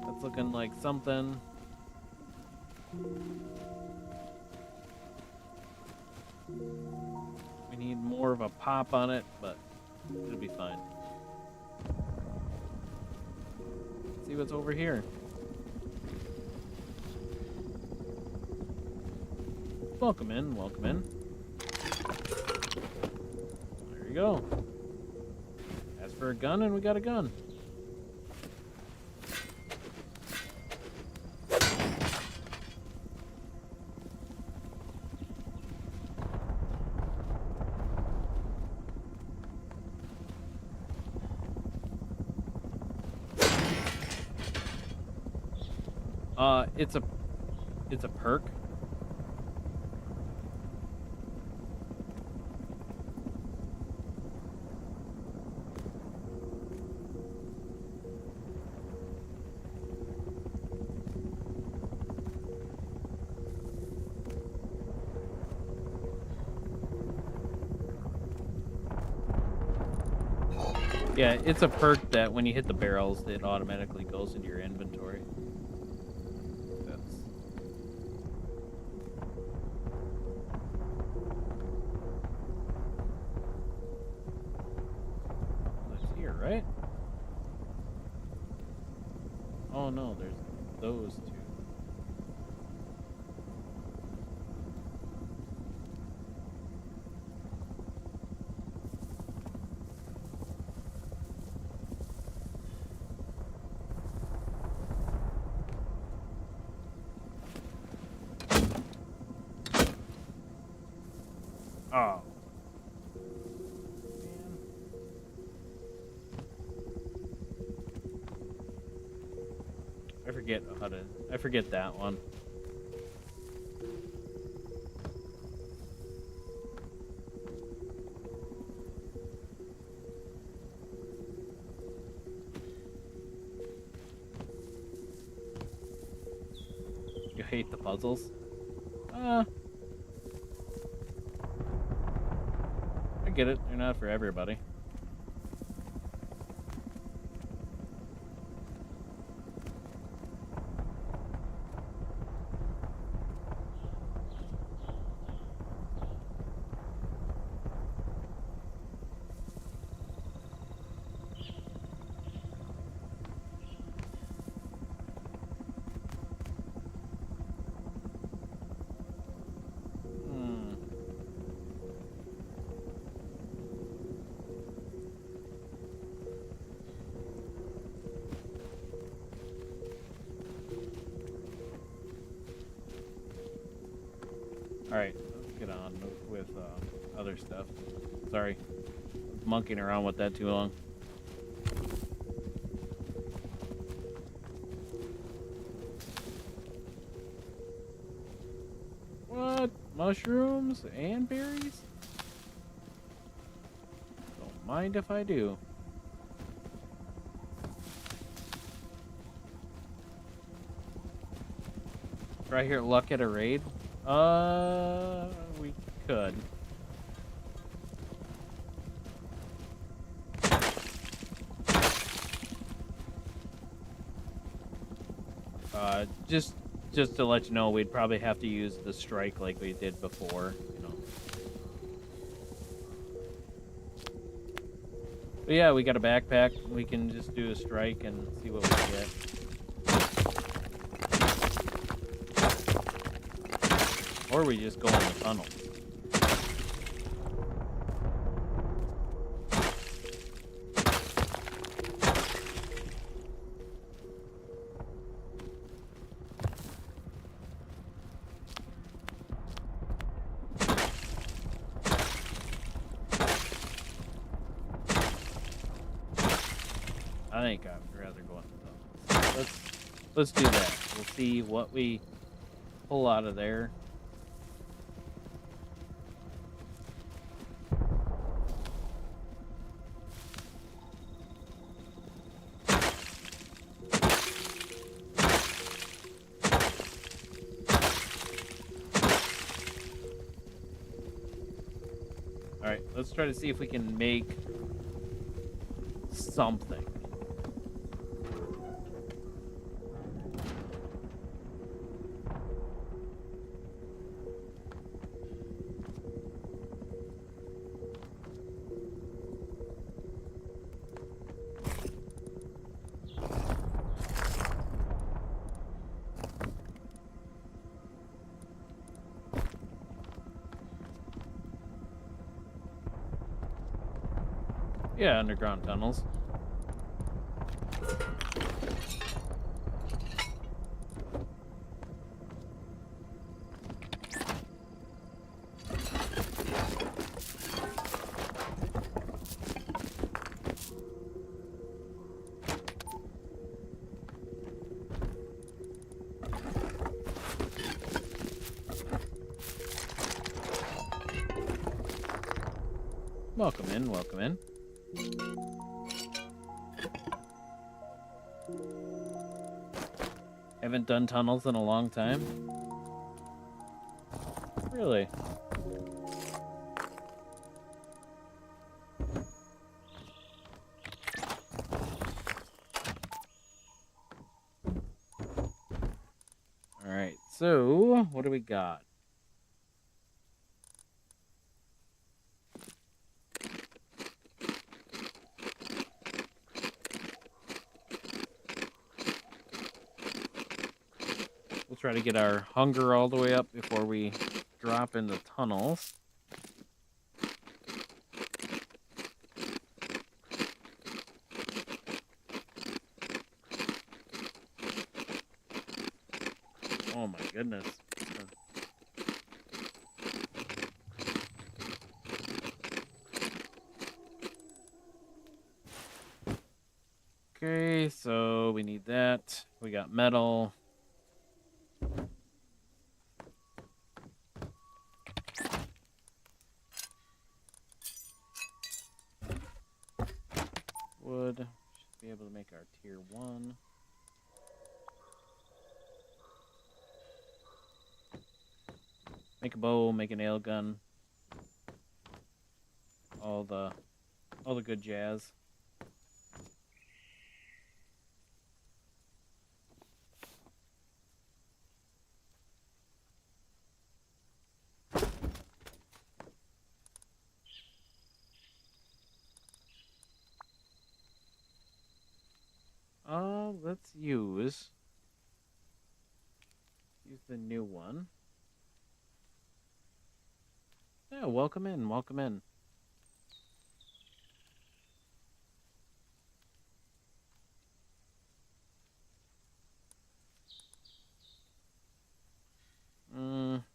That's looking like something. We need more of a pop on it, but it'll be fine. Let's see what's over here. Welcome in, welcome in. There you go. Ask for a gun and we got a gun. It's a perk. Yeah, it's a perk that when you hit the barrels, it automatically goes into your inventory. That's here, right? Oh no, there's those two. Oh. Man. I forget that one. You hate the puzzles? I get it. They're not for everybody. with other stuff. Sorry. I was monkeying around with that too long. What? Mushrooms and berries? Don't mind if I do. Try here luck at a raid? We could. Just to let you know, we'd probably have to use the strike like we did before, you know. But yeah, we got a backpack. We can just do a strike and see what we get. Or we just go in the tunnel. I think I'd rather go in the tunnel. Let's do that. We'll see what we pull out of there. Alright, let's try to see if we can make something. Yeah, underground tunnels. Welcome in, welcome in. Haven't done tunnels in a long time. Really? Alright, so what do we got? We'll try to get our hunger all the way up before we drop in the tunnels. Oh my goodness. Okay, so we need that. We got metal. Wood. Should be able to make our tier 1. Make a bow, make a nail gun. All the good jazz. Let's use the new one. Yeah, welcome in, welcome in.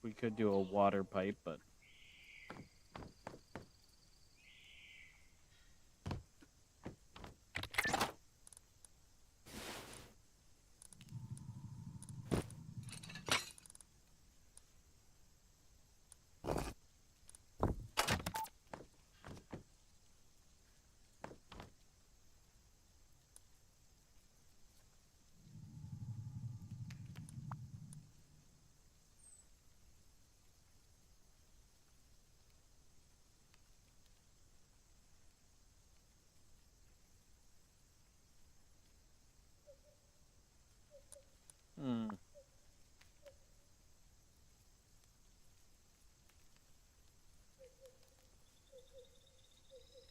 We could do a water pipe, but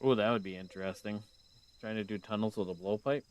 Oh, that would be interesting. Trying to do tunnels with a blowpipe.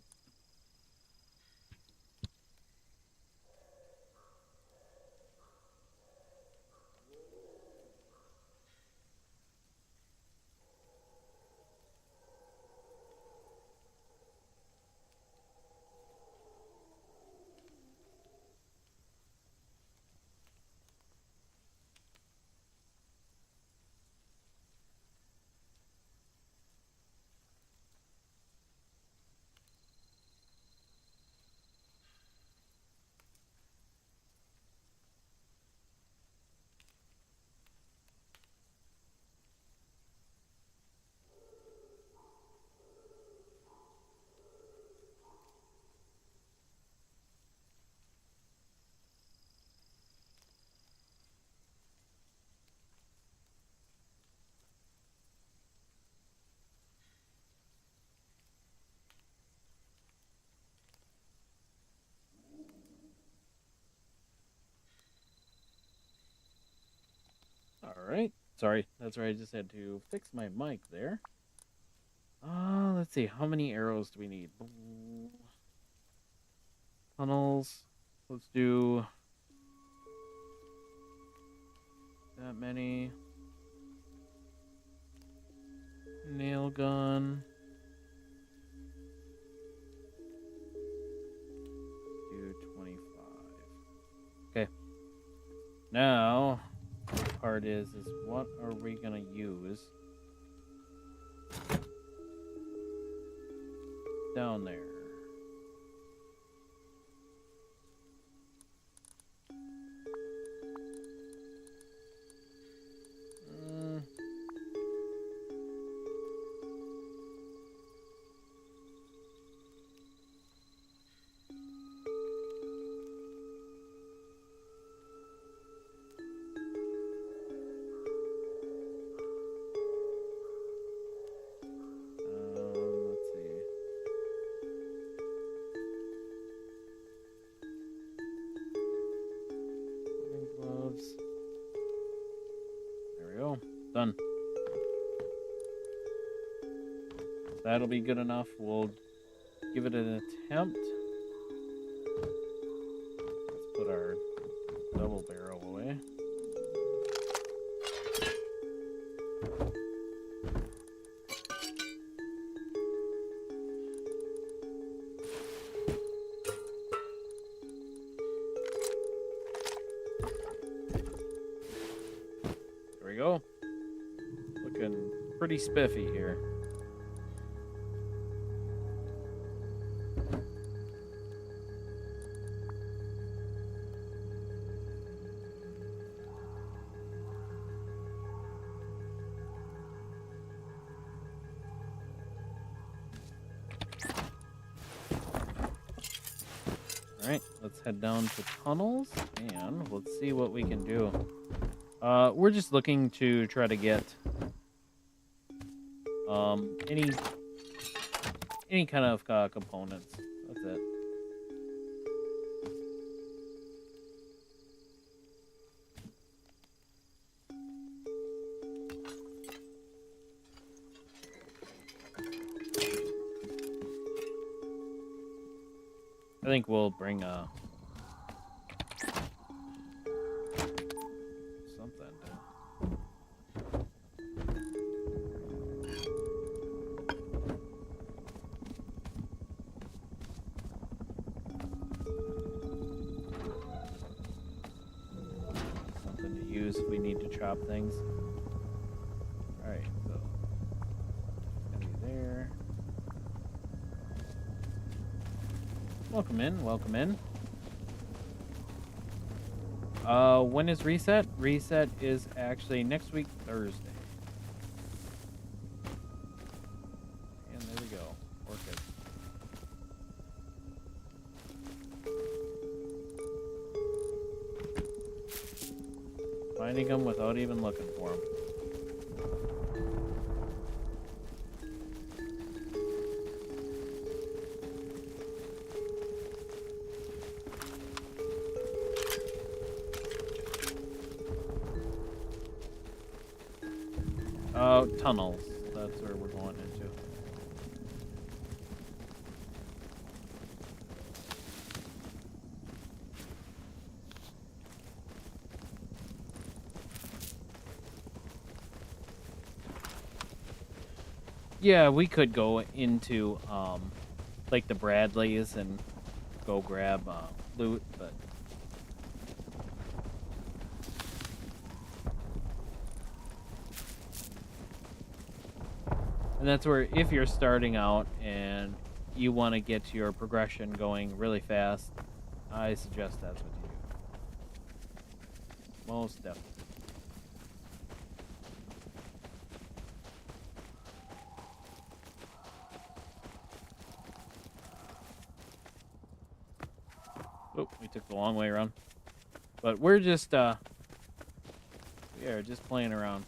All right. Sorry, that's right. I just had to fix my mic there. Let's see. How many arrows do we need? Tunnels. Let's do that many. Nail gun. Do 25. Okay. Now, the part is what are we gonna use down there? Let's see. Gloves. There we go. Done. That'll be good enough. We'll give it an attempt. Let's put our double barrel away. There we go. Looking pretty spiffy here. Alright, let's head down to tunnels and let's see what we can do. We're just looking to try to get any kind of components. That's it. I think we'll bring something. Something to use if we need to chop things. All right, so it's gonna be there. Welcome in, welcome in. When is reset? Reset is actually next week, Thursday. And there we go. Orchid. Finding them without even looking for them. Tunnels. That's where we're going into. Yeah, we could go into like the Bradleys and go grab loot, but and that's where if you're starting out and you want to get your progression going really fast, I suggest that's what you do. Most definitely. Oh, we took the long way around. But we're just we are just playing around.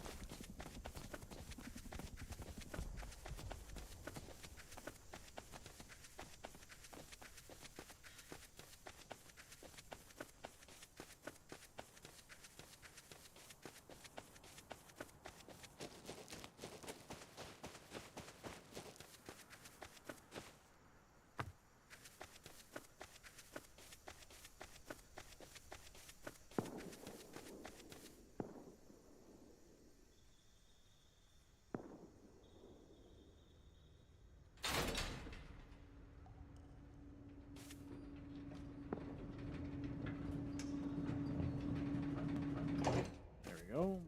There we go.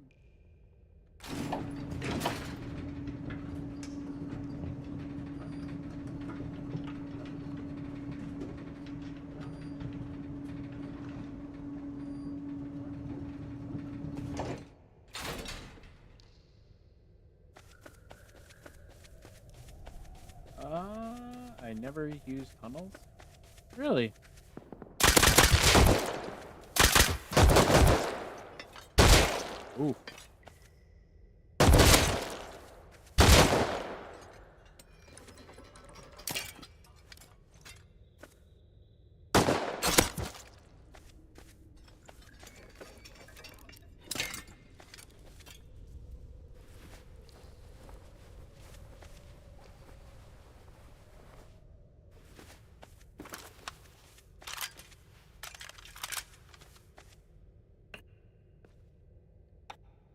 I never used tunnels. Really? Ooh.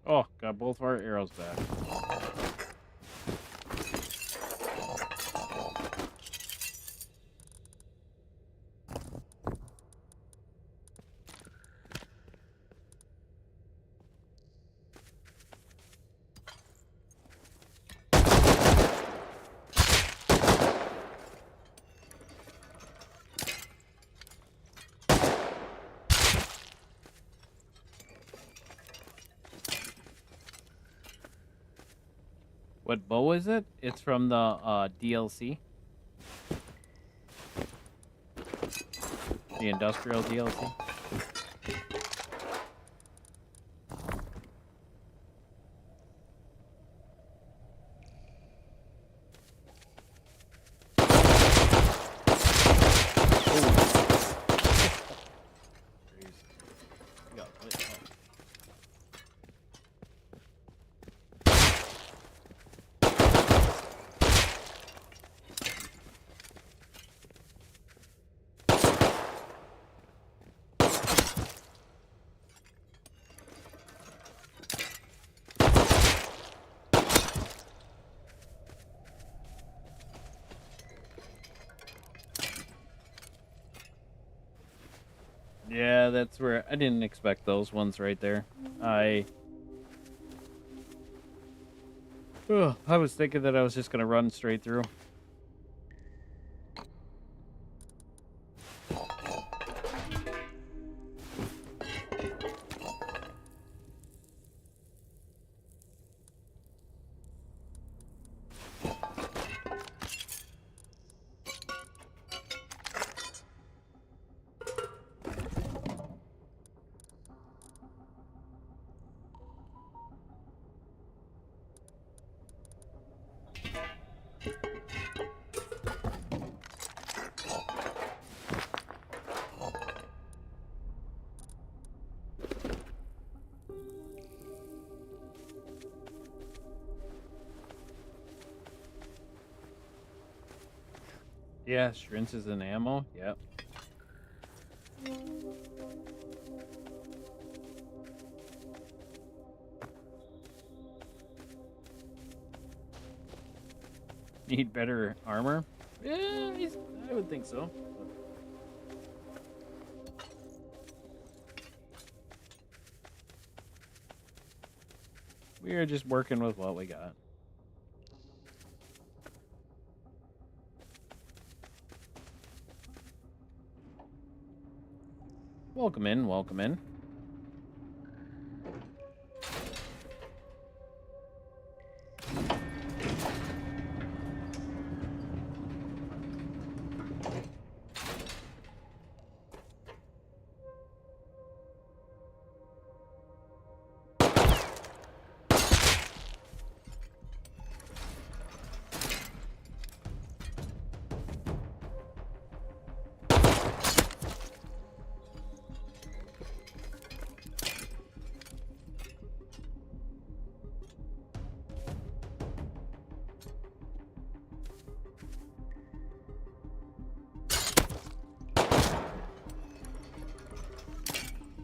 Oh, got both of our arrows back. What bow is it? It's from the DLC. The industrial DLC. Yeah, that's where I didn't expect those ones right there. I was thinking that I was just gonna run straight through. Yeah, Shrinces and ammo. Yep. Need better armor? Yeah, I would think so. We are just working with what we got. Welcome in, welcome in.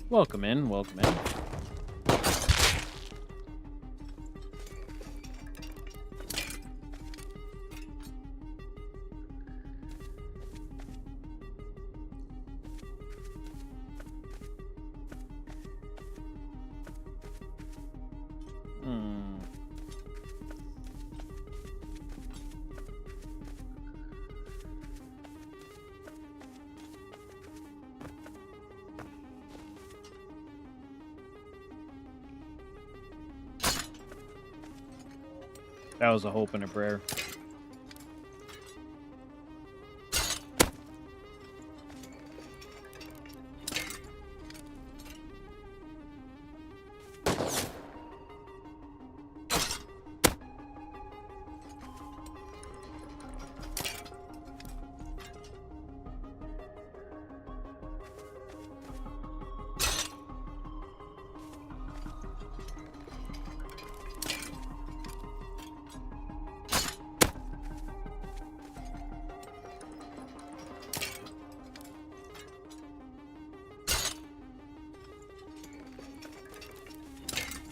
Welcome in, welcome in. That was a hope and a prayer.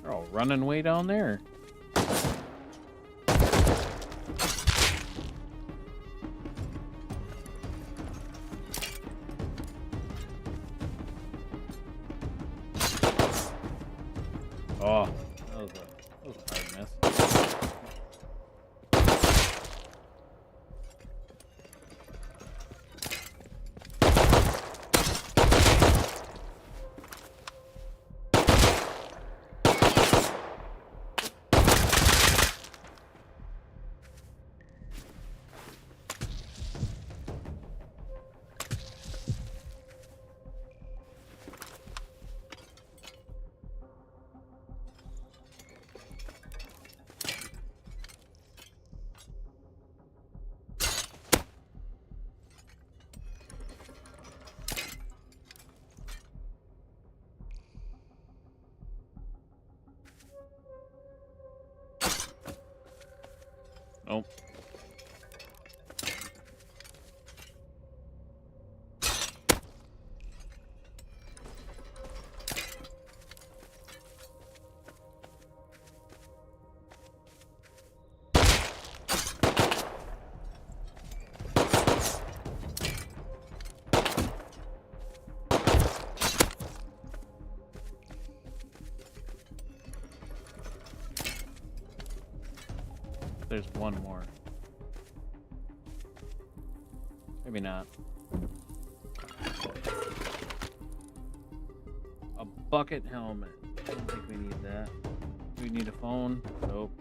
They're all running way down there. Oh, that was a hard miss. Nope. There's one more. Maybe not. A bucket helmet. I don't think we need that. Do we need a phone? Nope.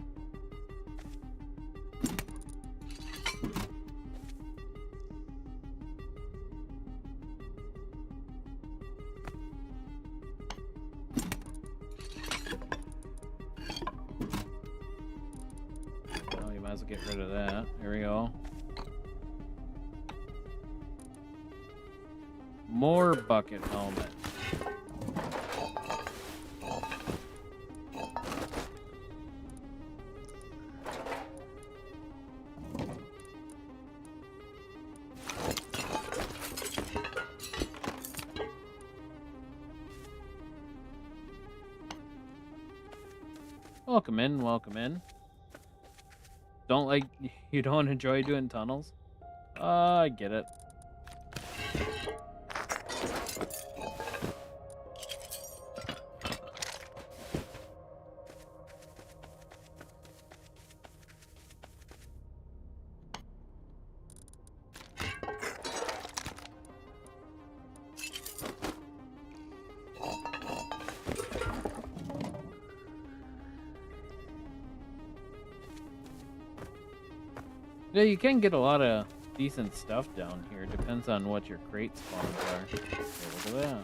Well, you might as well get rid of that. There we go. More bucket helmet. Welcome in, welcome in. You don't enjoy doing tunnels? I get it. Yeah, you can get a lot of decent stuff down here. Depends on what your crate spawns are. Okay, look at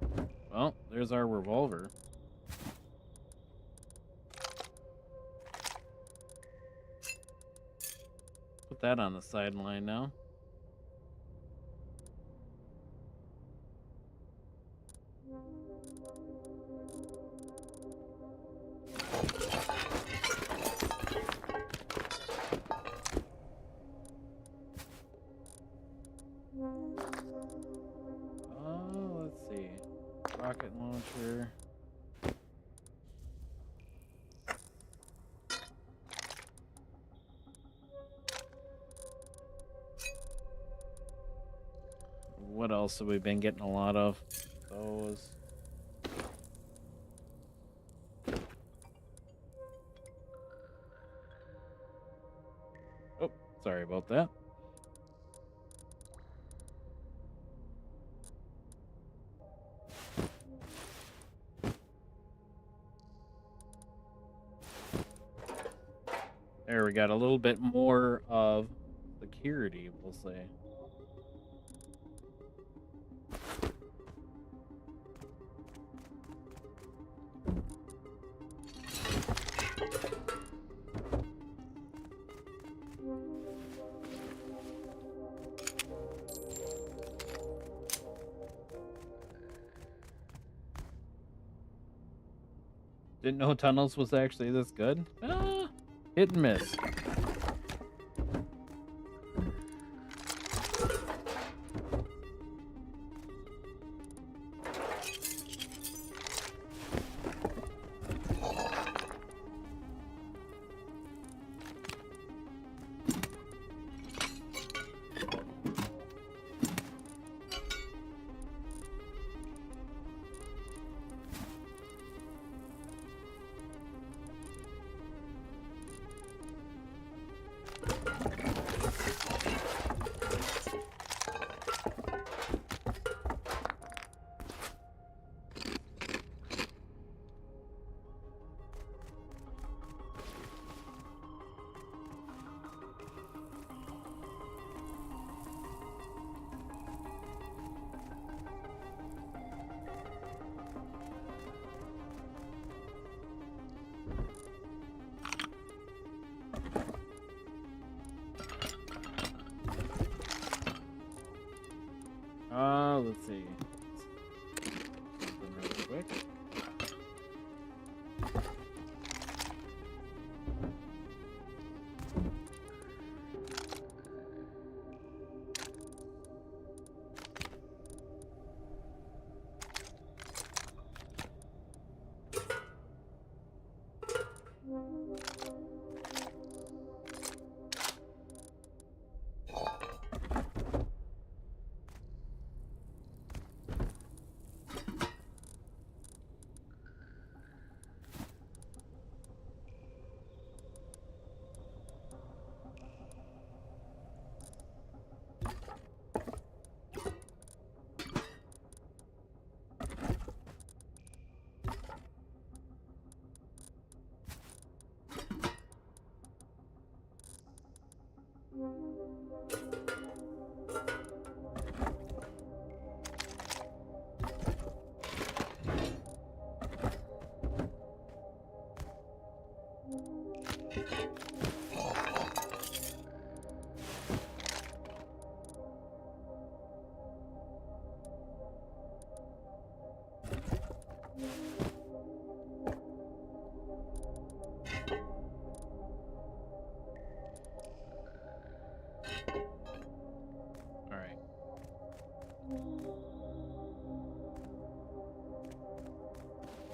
that. Well, there's our revolver. Put that on the sideline now. Let's see. Rocket launcher. What else have we been getting a lot of? Those. Oh, sorry about that. There, we got a little bit more of security, we'll say. Didn't know tunnels was actually this good. Hit and miss. Let's see. Something real quick.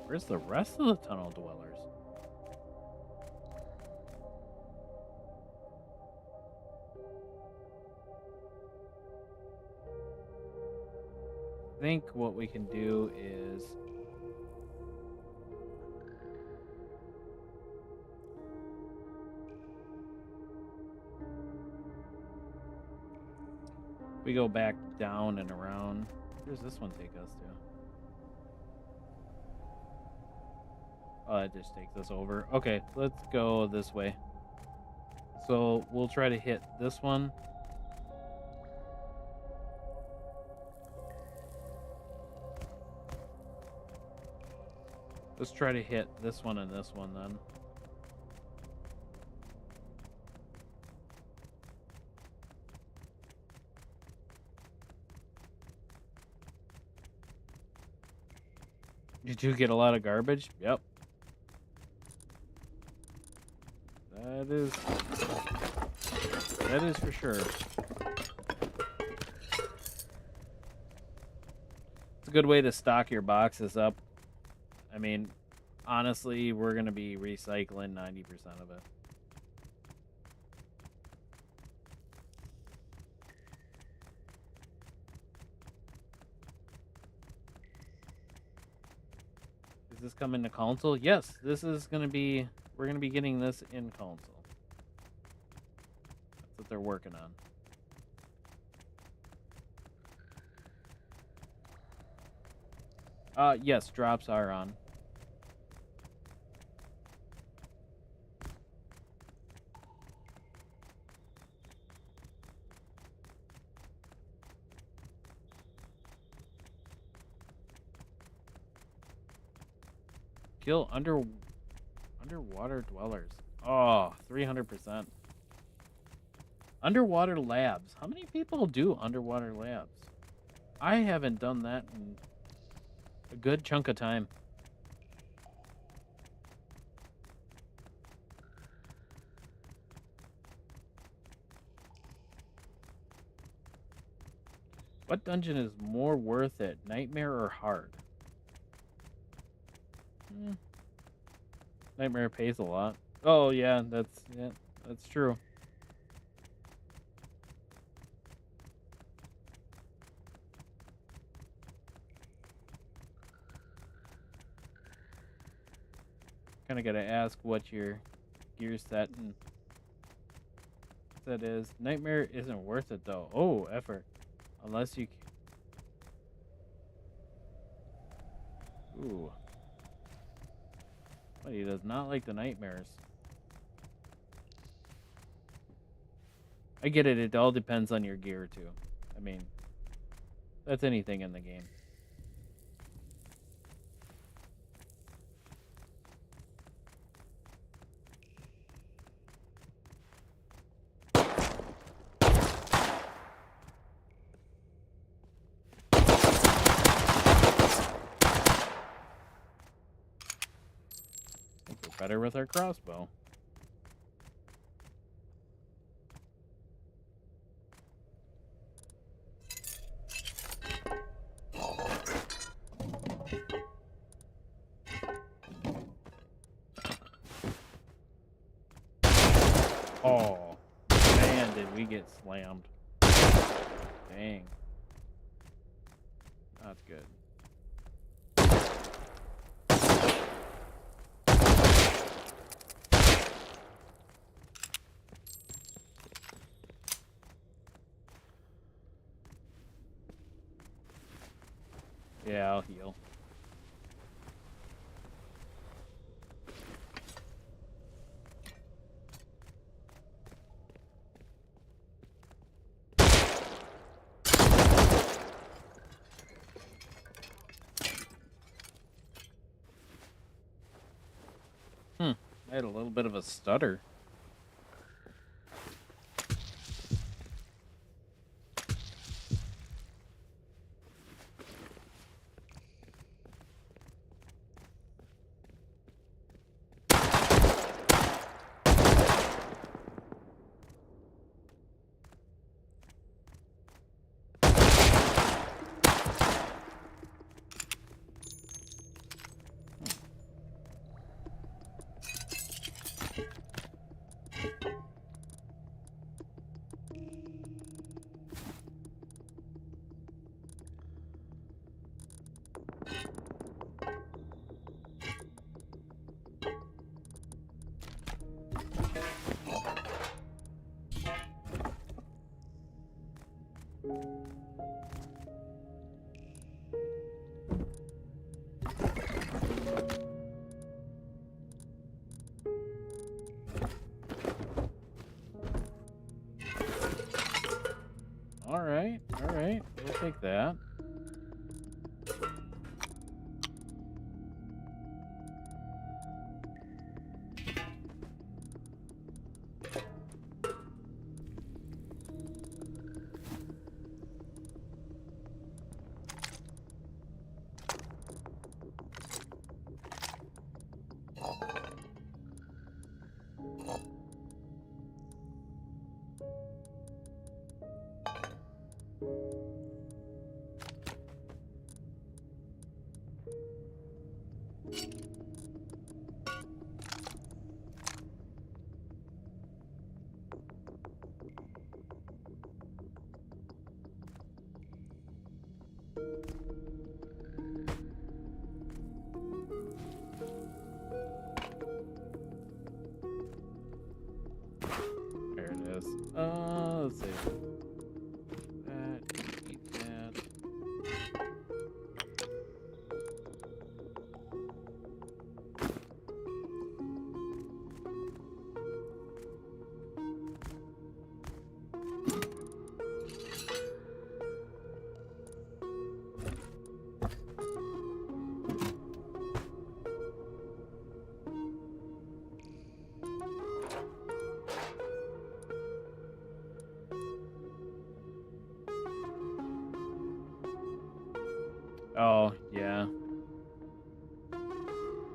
Where's the rest of the tunnel dwellers? I think what we can do is we go back down and around. Where's this one take us to? Oh, it just takes us over. Okay, let's go this way. So we'll try to hit this one. Let's try to hit this one and this one then. Did you get a lot of garbage? Yep. That is for sure. It's a good way to stock your boxes up. I mean, honestly, we're going to be recycling 90% of it. Is this coming to console? Yes, this is going to be, we're going to be getting this in console. That's what they're working on. Yes, drops are on. Kill underwater dwellers. Oh, 300%. Underwater labs. How many people do underwater labs? I haven't done that in a good chunk of time. What dungeon is more worth it, Nightmare or Hard? Nightmare pays a lot. Oh yeah, that's true. Kind of gotta ask what your gear set and that is. Nightmare isn't worth it though. Oh, effort. Unless you. Ooh. But he does not like the nightmares. I get it. It all depends on your gear too. I mean, that's anything in the game. Better with our crossbow. Oh, man, did we get slammed. Dang. That's good. Yeah, I'll heal. I had a little bit of a stutter. All right, we'll take that. There it is. Let's see. That, eat that. Oh, yeah.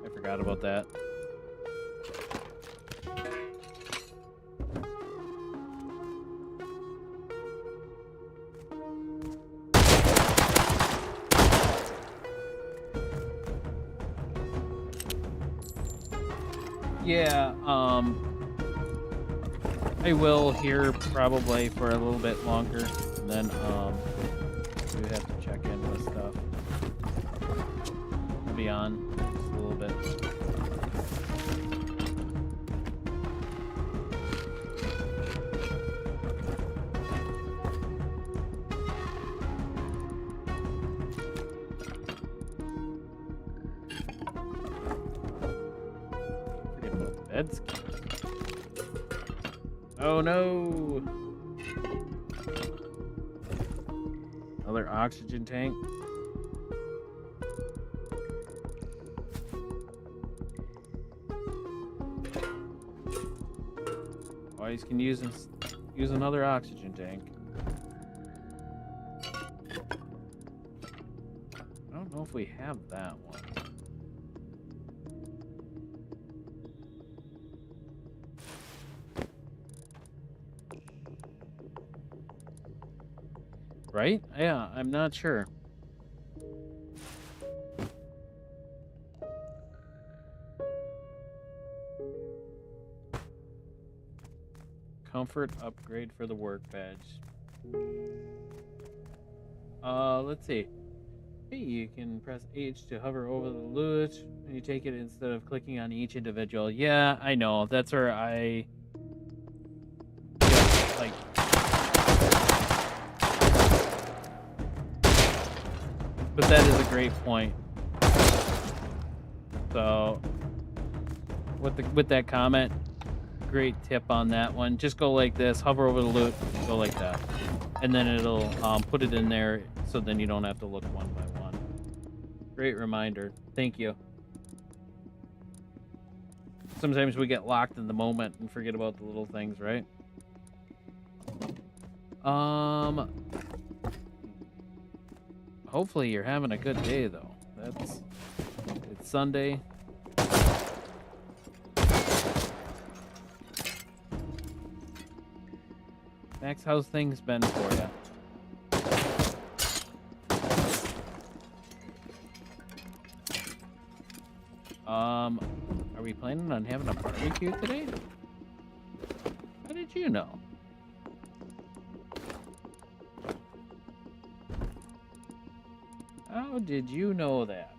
I forgot about that. Yeah, I will here probably for a little bit longer, and then, we have to check in with stuff. I'll be on just a little bit. Forget about the bed scan. Oh no! Another oxygen tank. Always can use another oxygen tank. I don't know if we have that one. Right? Yeah, I'm not sure. Comfort upgrade for the workbench. Let's see. Hey, you can press H to hover over the loot and you take it instead of clicking on each individual. Yeah, I know. That's where I get, like, but that is a great point. So with that comment, great tip on that one. Just go like this, hover over the loot, go like that. And then it'll put it in there so then you don't have to look one by one. Great reminder. Thank you. Sometimes we get locked in the moment and forget about the little things, right? Hopefully you're having a good day though. It's Sunday. Max, how's things been for you? Are we planning on having a barbecue today? How did you know? How did you know that?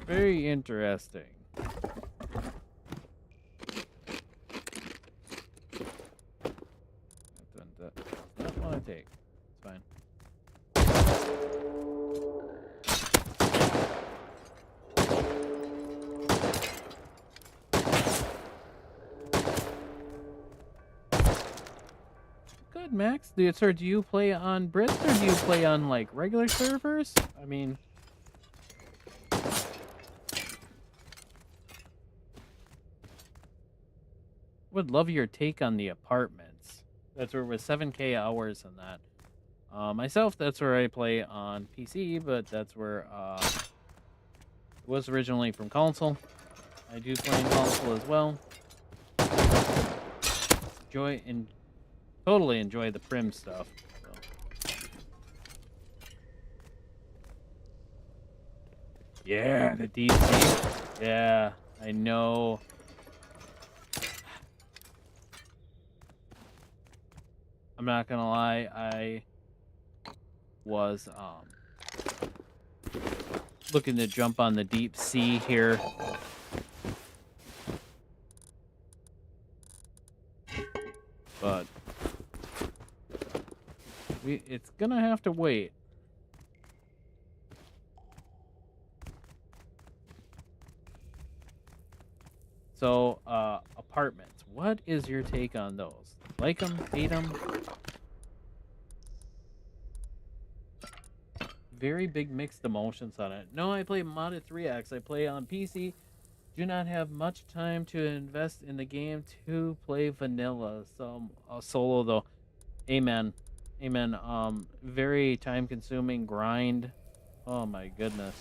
Very interesting. That's not what I take. It's fine. Good, Max. Sir, do you play on Brit or do you play on like regular servers? I mean, would love your take on the apartments. That's where with 7K hours in that. Myself, that's where I play on PC, but that's where it was originally from console. I do play in console as well. Totally enjoy the prim stuff. So. Yeah, the deep sea. Yeah, I know. I'm not gonna lie, I was looking to jump on the deep sea here. But it's gonna have to wait. So, apartments. What is your take on those? Like them? Hate them? Very big mixed emotions on it. No, I play modded 3X. I play on PC. Do not have much time to invest in the game to play vanilla. So, solo though. Amen. Amen. Very time consuming grind. Oh my goodness.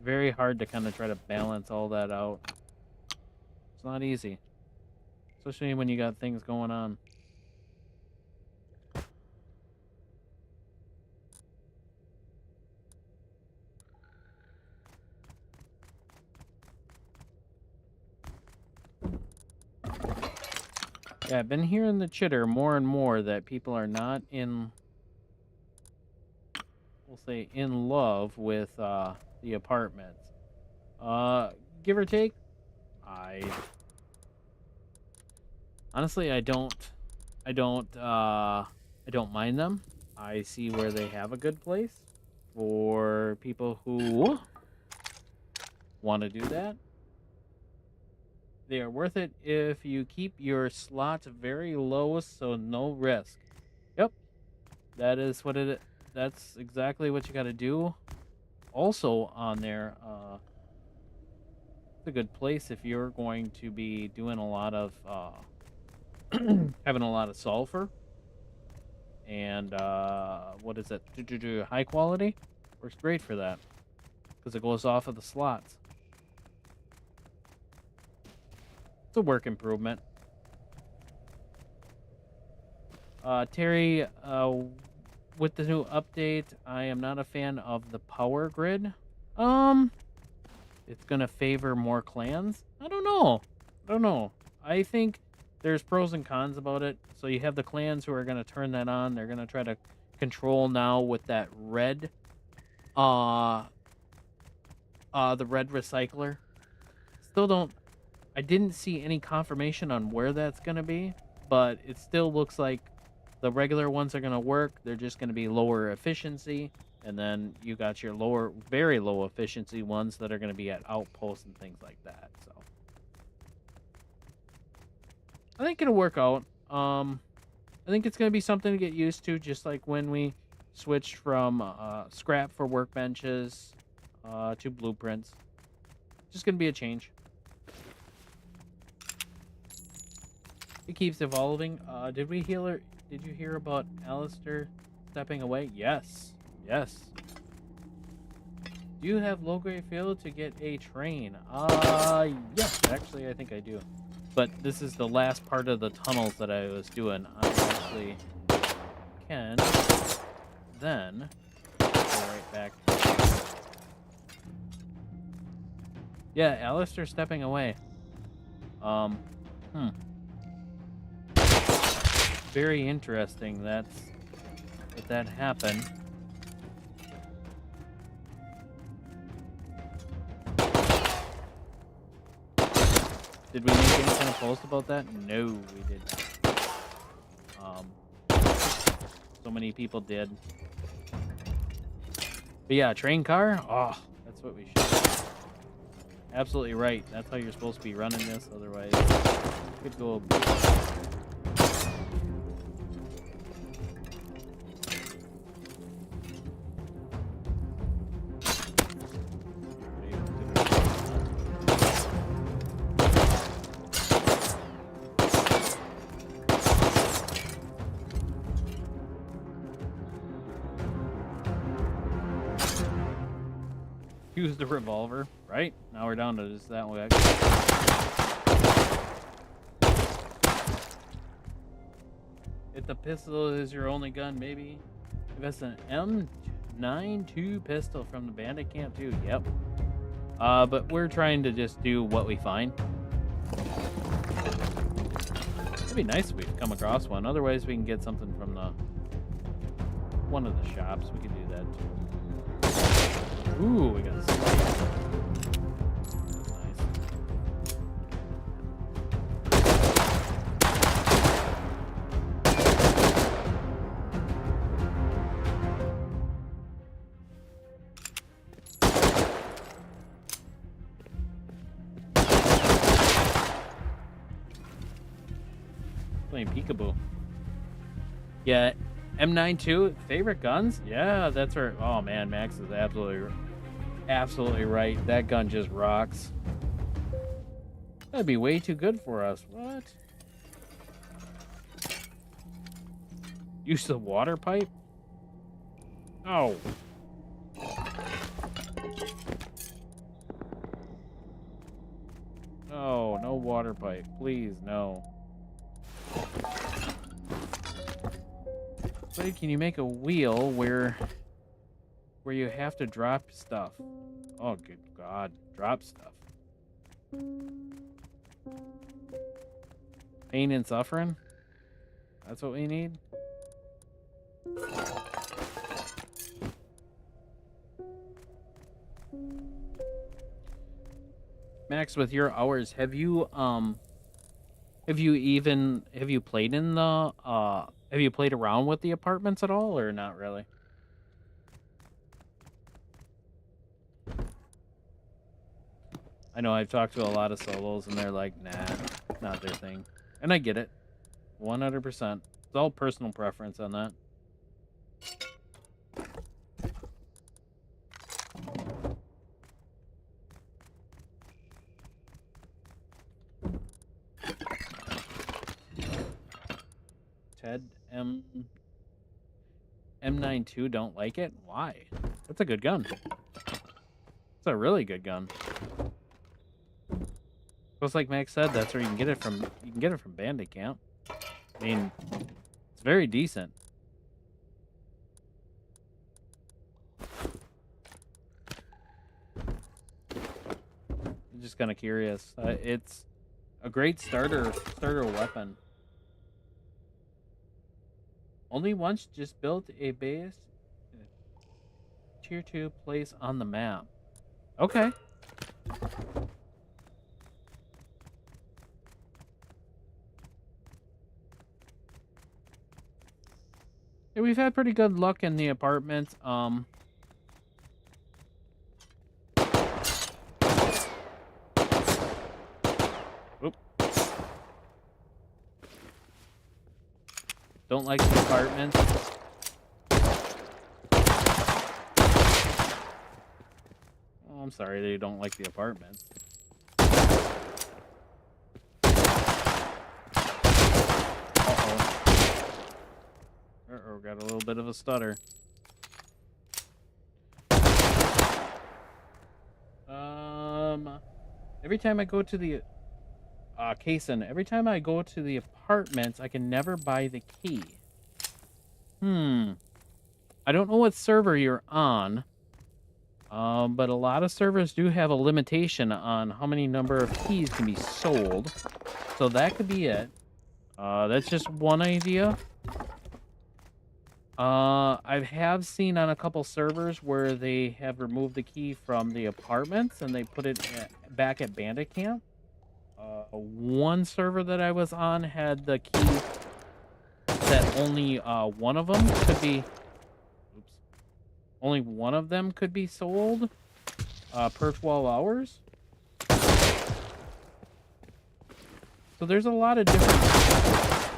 Very hard to kind of try to balance all that out. It's not easy. Especially when you got things going on. Yeah, I've been hearing the chitter more and more that people are not in, we'll say, in love with the apartments. Give or take, honestly, I don't mind them. I see where they have a good place for people who want to do that. They are worth it if you keep your slots very low, so no risk. Yep, that is what it. That's exactly what you got to do. Also on there, it's a good place if you're going to be doing a lot of having a lot of sulfur and what is it? High quality works great for that because it goes off of the slots. It's a work improvement. Terry, with the new update, I am not a fan of the power grid. It's gonna favor more clans. I don't know. I think there's pros and cons about it. So you have the clans who are gonna turn that on. They're gonna try to control now with that red, the red recycler. Still don't. I didn't see any confirmation on where that's going to be, but it still looks like the regular ones are going to work. They're just going to be lower efficiency, and then you got your very low efficiency ones that are going to be at outposts and things like that. So I think it'll work out. I think it's going to be something to get used to, just like when we switched from scrap for workbenches to blueprints. Just going to be a change. It keeps evolving. Did you hear about Alistair stepping away? Yes. Do you have low-grade fuel to get a train? Yes, actually, I think I do. But this is the last part of the tunnels that I was doing. I actually can then go right back. Yeah, Alistair stepping away. Very interesting that happened. Did we make any kind of post about that? No, we did not. So many people did. But yeah, train car? Oh, that's what we should. Absolutely right. That's how you're supposed to be running this. Otherwise, it could go. Use the revolver, right? Now we're down to just that way. If the pistol is your only gun, maybe. If it's an M92 pistol from the bandit camp too, yep. But we're trying to just do what we find. It'd be nice if we come across one. Otherwise, we can get something from one of the shops. We could do that too. Ooh, we got some. Nice. Playing peekaboo. Yeah, M92 favorite guns? Yeah, that's right. Oh man, Max is absolutely right. That gun just rocks. That'd be way too good for us. What? Use the water pipe? Oh. No, no water pipe. Please, no. But can you make a wheel where you have to drop stuff? Oh, good God. Drop stuff. Pain and suffering? That's what we need? Max, with your hours, have you played in the have you played around with the apartments at all, or not really? I know I've talked to a lot of solos and they're like, nah, not their thing. And I get it. 100%. It's all personal preference on that. Ted M92 don't like it? Why? That's a good gun. It's a really good gun. Just like Max said, that's where you can get it from. You can get it from bandit camp. I mean, it's very decent. I'm just kind of curious. It's a great starter weapon. Only once just built a base tier 2 place on the map. Okay. Yeah, we've had pretty good luck in the apartments. Oop. Don't like the apartments. Oh, I'm sorry that you don't like the apartments. Uh-oh, got a little bit of a stutter. Every time I go to the every time I go to the apartments, I can never buy the key. I don't know what server you're on. But a lot of servers do have a limitation on how many number of keys can be sold. So that could be it. That's just one idea. I have seen on a couple servers where they have removed the key from the apartments and they put it back at bandit camp. one server that I was on had the key that only one of them could be. Oops. Only one of them could be sold per 12 hours. So there's a lot of different.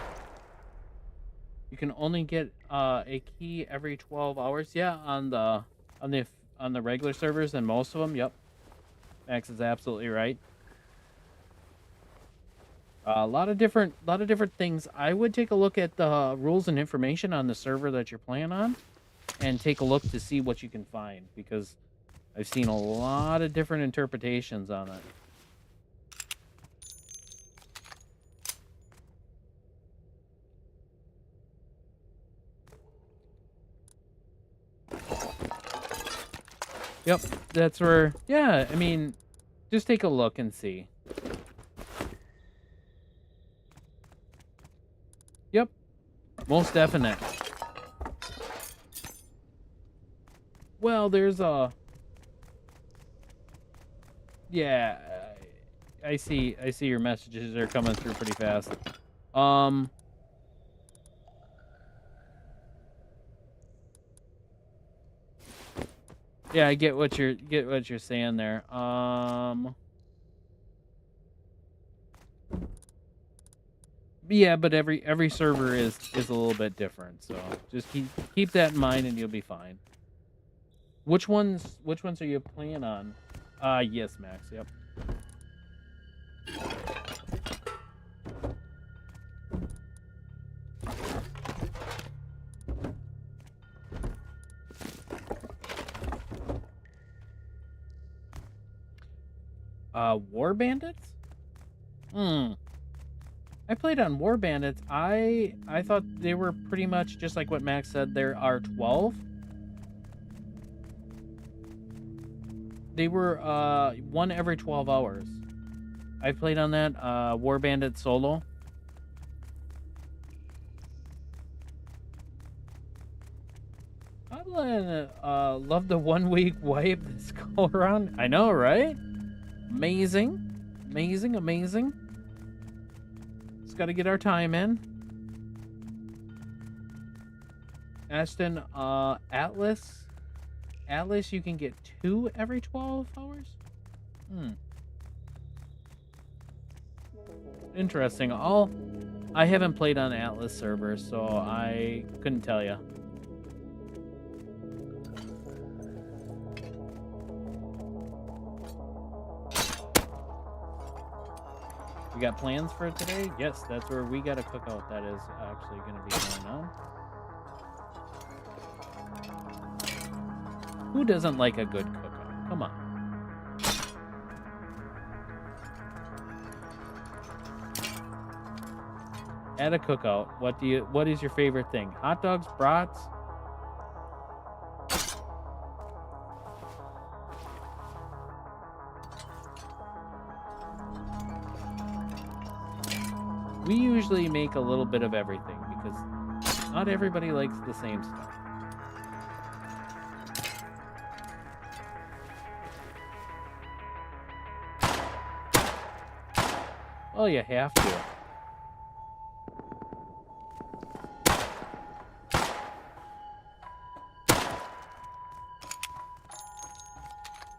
You can only get a key every 12 hours. Yeah, on the regular servers and most of them. Yep, Max is absolutely right. A lot of different things. I would take a look at the rules and information on the server that you're playing on, and take a look to see what you can find, because I've seen a lot of different interpretations on it. Yep, that's where. Yeah, I mean, just take a look and see. Yep, most definite. Well, there's a. Yeah, I see your messages are coming through pretty fast. Yeah, I get what you're saying there. Yeah, but every server is a little bit different, so just keep that in mind and you'll be fine. Which ones are you playing on? Yes, Max. Yep. War Bandits? I played on War Bandits. I thought they were pretty much just like what Max said. There are 12. They were one every 12 hours. I played on that War Bandit solo. I'm gonna love the 1 week wipe this go around. I know, right? Amazing. Just got to get our time in. Ashton, Atlas, you can get 2 every 12 hours. Interesting. I haven't played on Atlas servers, so I couldn't tell you. We got plans for today? Yes, that's where we got a cookout that is actually going to be going on. Who doesn't like a good cookout? Come on. At a cookout, what is your favorite thing? Hot dogs, brats? We usually make a little bit of everything because not everybody likes the same stuff. Well, you have to.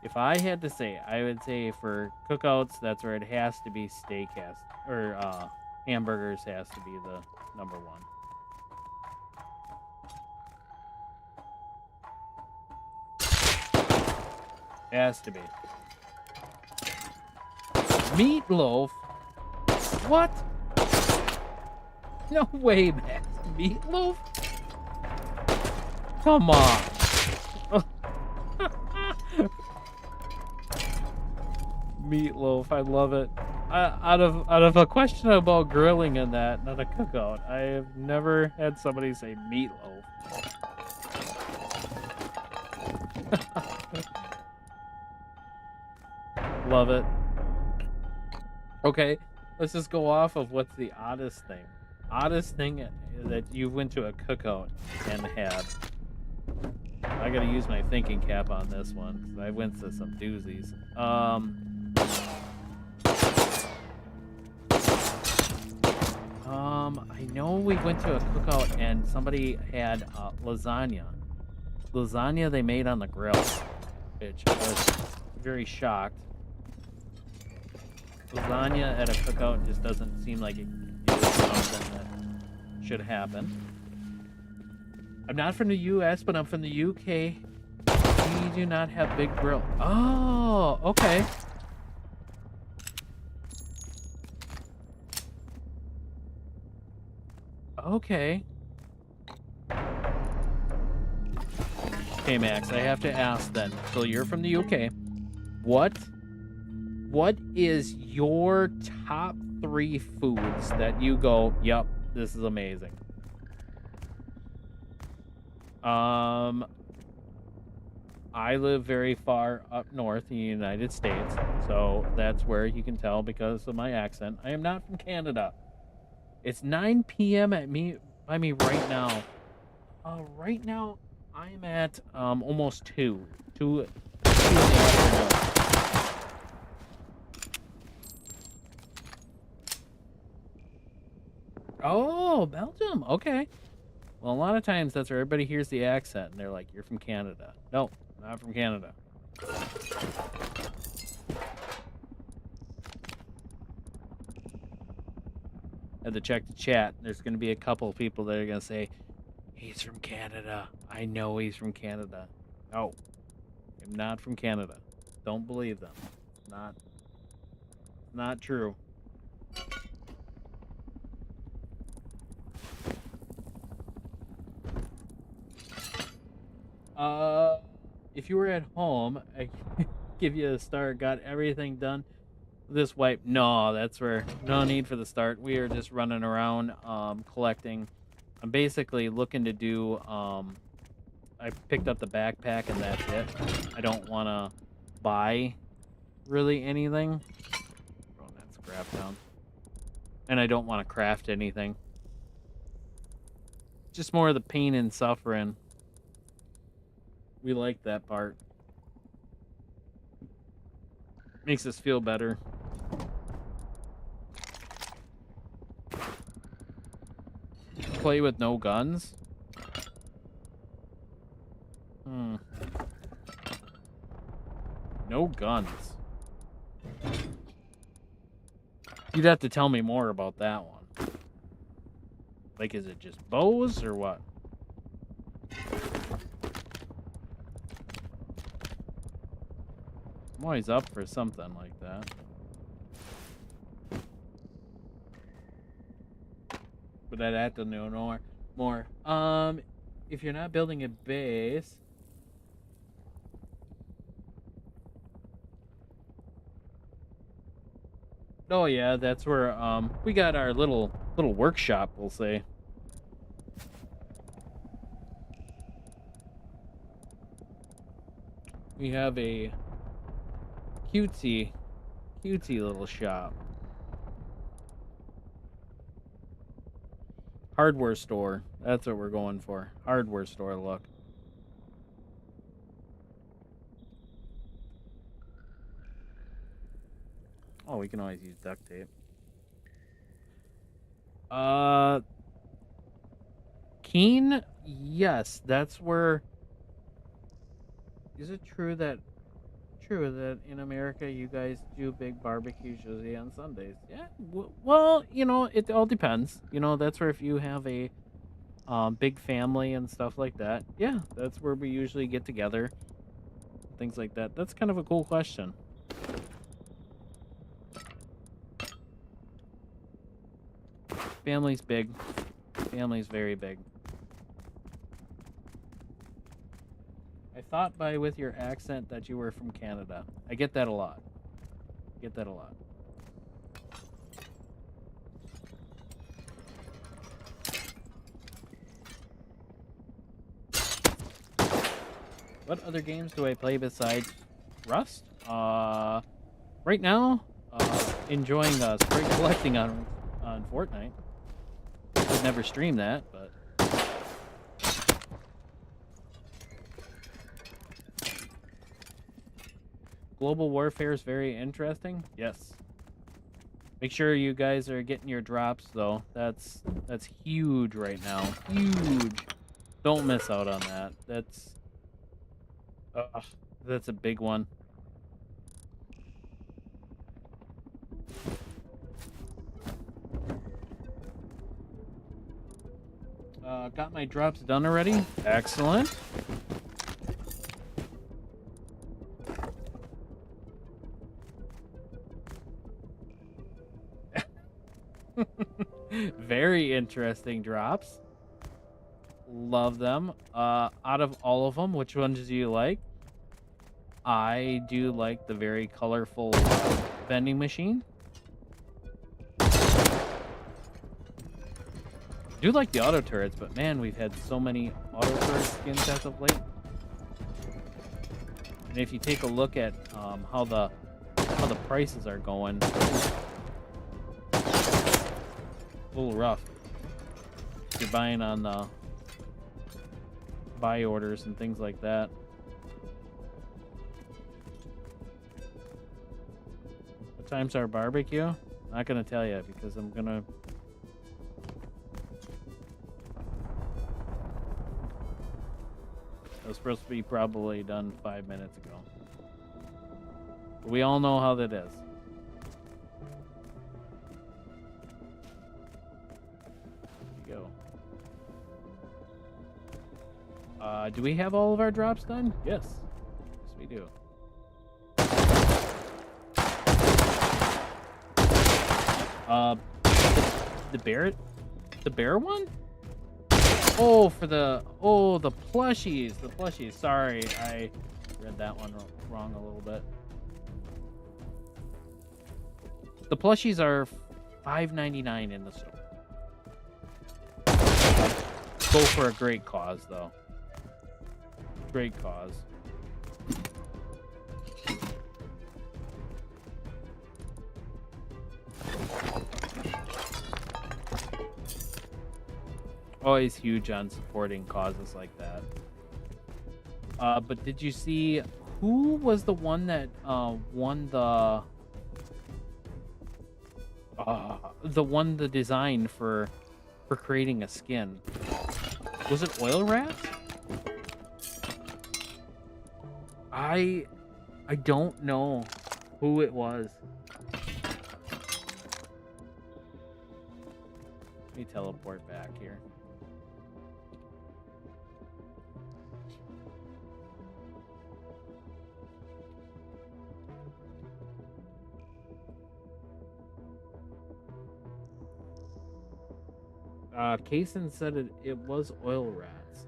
If I had to say, I would say for cookouts, that's where it has to be steakhouse or hamburgers has to be the number one. Has to be. Meatloaf? What? No way, man. Meatloaf? Come on. Meatloaf, I love it. Out of a question about grilling and that, not a cookout, I have never had somebody say meatloaf. Love it. Okay, let's just go off of what's the oddest thing. Oddest thing that you went to a cookout and had. I gotta use my thinking cap on this one because I went to some doozies. I know we went to a cookout and somebody had lasagna. Lasagna they made on the grill, which I was very shocked. Lasagna at a cookout just doesn't seem like it is something that should happen. I'm not from the US, but I'm from the UK. We do not have big grill. Oh, okay. Okay. Okay, Max, I have to ask then. So you're from the UK. What is your top 3 foods that you go, yep, this is amazing? I live very far up north in the United States, so that's where you can tell because of my accent. I am not from Canada. It's 9 p.m. by me right now. Right now I'm at almost 2 in the afternoon. Oh, Belgium. Okay. Well, a lot of times that's where everybody hears the accent and they're like, "You're from Canada." No, not from Canada. Had to check the chat. There's going to be a couple of people that are going to say, "He's from Canada. I know he's from Canada." No, I'm not from Canada. Don't believe them. Not true. If you were at home, I give you a start. Got everything done. This wipe, no, that's where no need for the start. We are just running around, collecting. I'm basically looking to do. I picked up the backpack and that's it. I don't want to buy really anything. Throwing that scrap down, and I don't want to craft anything. Just more of the pain and suffering. We like that part. Makes us feel better. Play with no guns? No guns. You'd have to tell me more about that one. Like, is it just bows or what? I'm always up for something like that. But I'd have to know more. If you're not building a base... Oh yeah, that's where we got our little workshop, we'll say. We have a cutesy little shop. Hardware store. That's what we're going for. Hardware store look. Oh, we can always use duct tape. Keene? Yes, that's where... Is it true that in America you guys do big barbecues usually on Sundays? Yeah, well, you know, it all depends. You know, that's where if you have a big family and stuff like that, yeah, that's where we usually get together. Things like that. That's kind of a cool question. Family's big. Family's very big. I thought with your accent that you were from Canada. I get that a lot. What other games do I play besides Rust? Right now, enjoying spring collecting on Fortnite. Would never stream that, but global warfare is very interesting. Yes, Make sure you guys are getting your drops though. That's huge right now. Huge. Don't miss out on that. That's a big one. Got my drops done already. Excellent. Very interesting drops. Love them. Out of all of them, which ones do you like? I do like the very colorful vending machine. I do like the auto turrets, but man, we've had so many auto turret skins as of late. And if you take a look at how the prices are going, a little rough. You're buying on the buy orders and things like that. What time's our barbecue? Not gonna tell you because I'm gonna. It was supposed to be probably done 5 minutes ago. But we all know how that is. There you go. Do we have all of our drops done? Yes. Yes, we do. The bear one? Oh, for the plushies, Sorry, I read that one wrong a little bit. The plushies are $5.99 in the store. Go for a great cause, though. Great cause. Always huge on supporting causes like that. But did you see who was the one that won the design for creating a skin? Was it Oil Rats? I don't know who it was. Let me teleport back here. Kaysen said it was Oil Rats.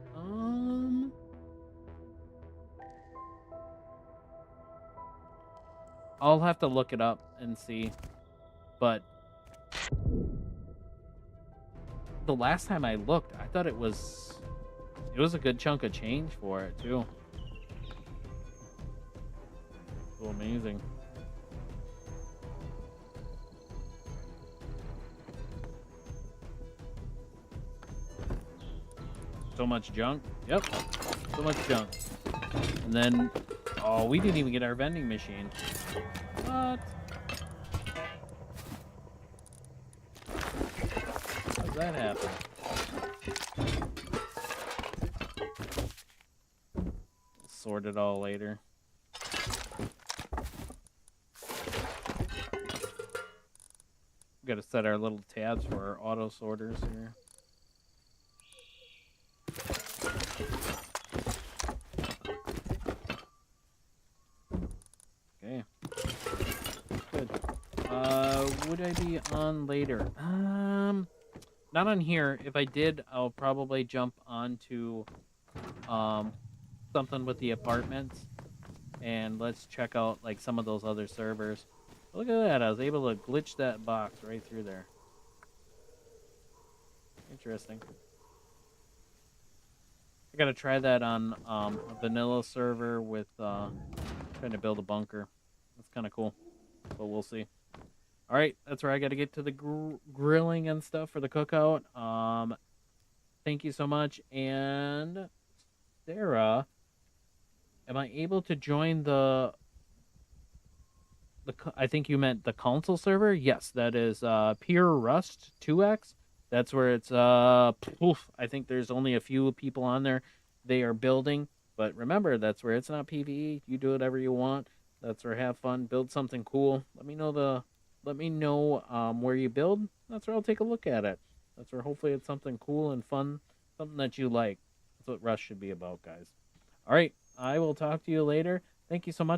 I'll have to look it up and see. But the last time I looked, I thought it was a good chunk of change for it too. So amazing. So much junk. Yep. So much junk. And then, oh, we didn't even get our vending machine. What? How's that happen? Sort it all later. We gotta set our little tabs for our auto sorters here. Okay. Good. Would I be on later? Not on here. If I did, I'll probably jump onto something with the apartments and let's check out like some of those other servers. Look at that, I was able to glitch that box right through there. Interesting. I gotta try that on a vanilla server with trying to build a bunker. That's kind of cool, but we'll see. All right, that's where I got to get to the grilling and stuff for the cookout. Thank you so much. And Sarah, am I able to join the I think you meant the console server. Yes, that is Pure Rust 2X. That's where it's I think there's only a few people on there. They are building, but remember that's where it's not PvE. You do whatever you want. That's where have fun, build something cool. Let me know where you build. That's where I'll take a look at it. That's where hopefully it's something cool and fun, something that you like. That's what Rust should be about, guys. All right, I will talk to you later. Thank you so much.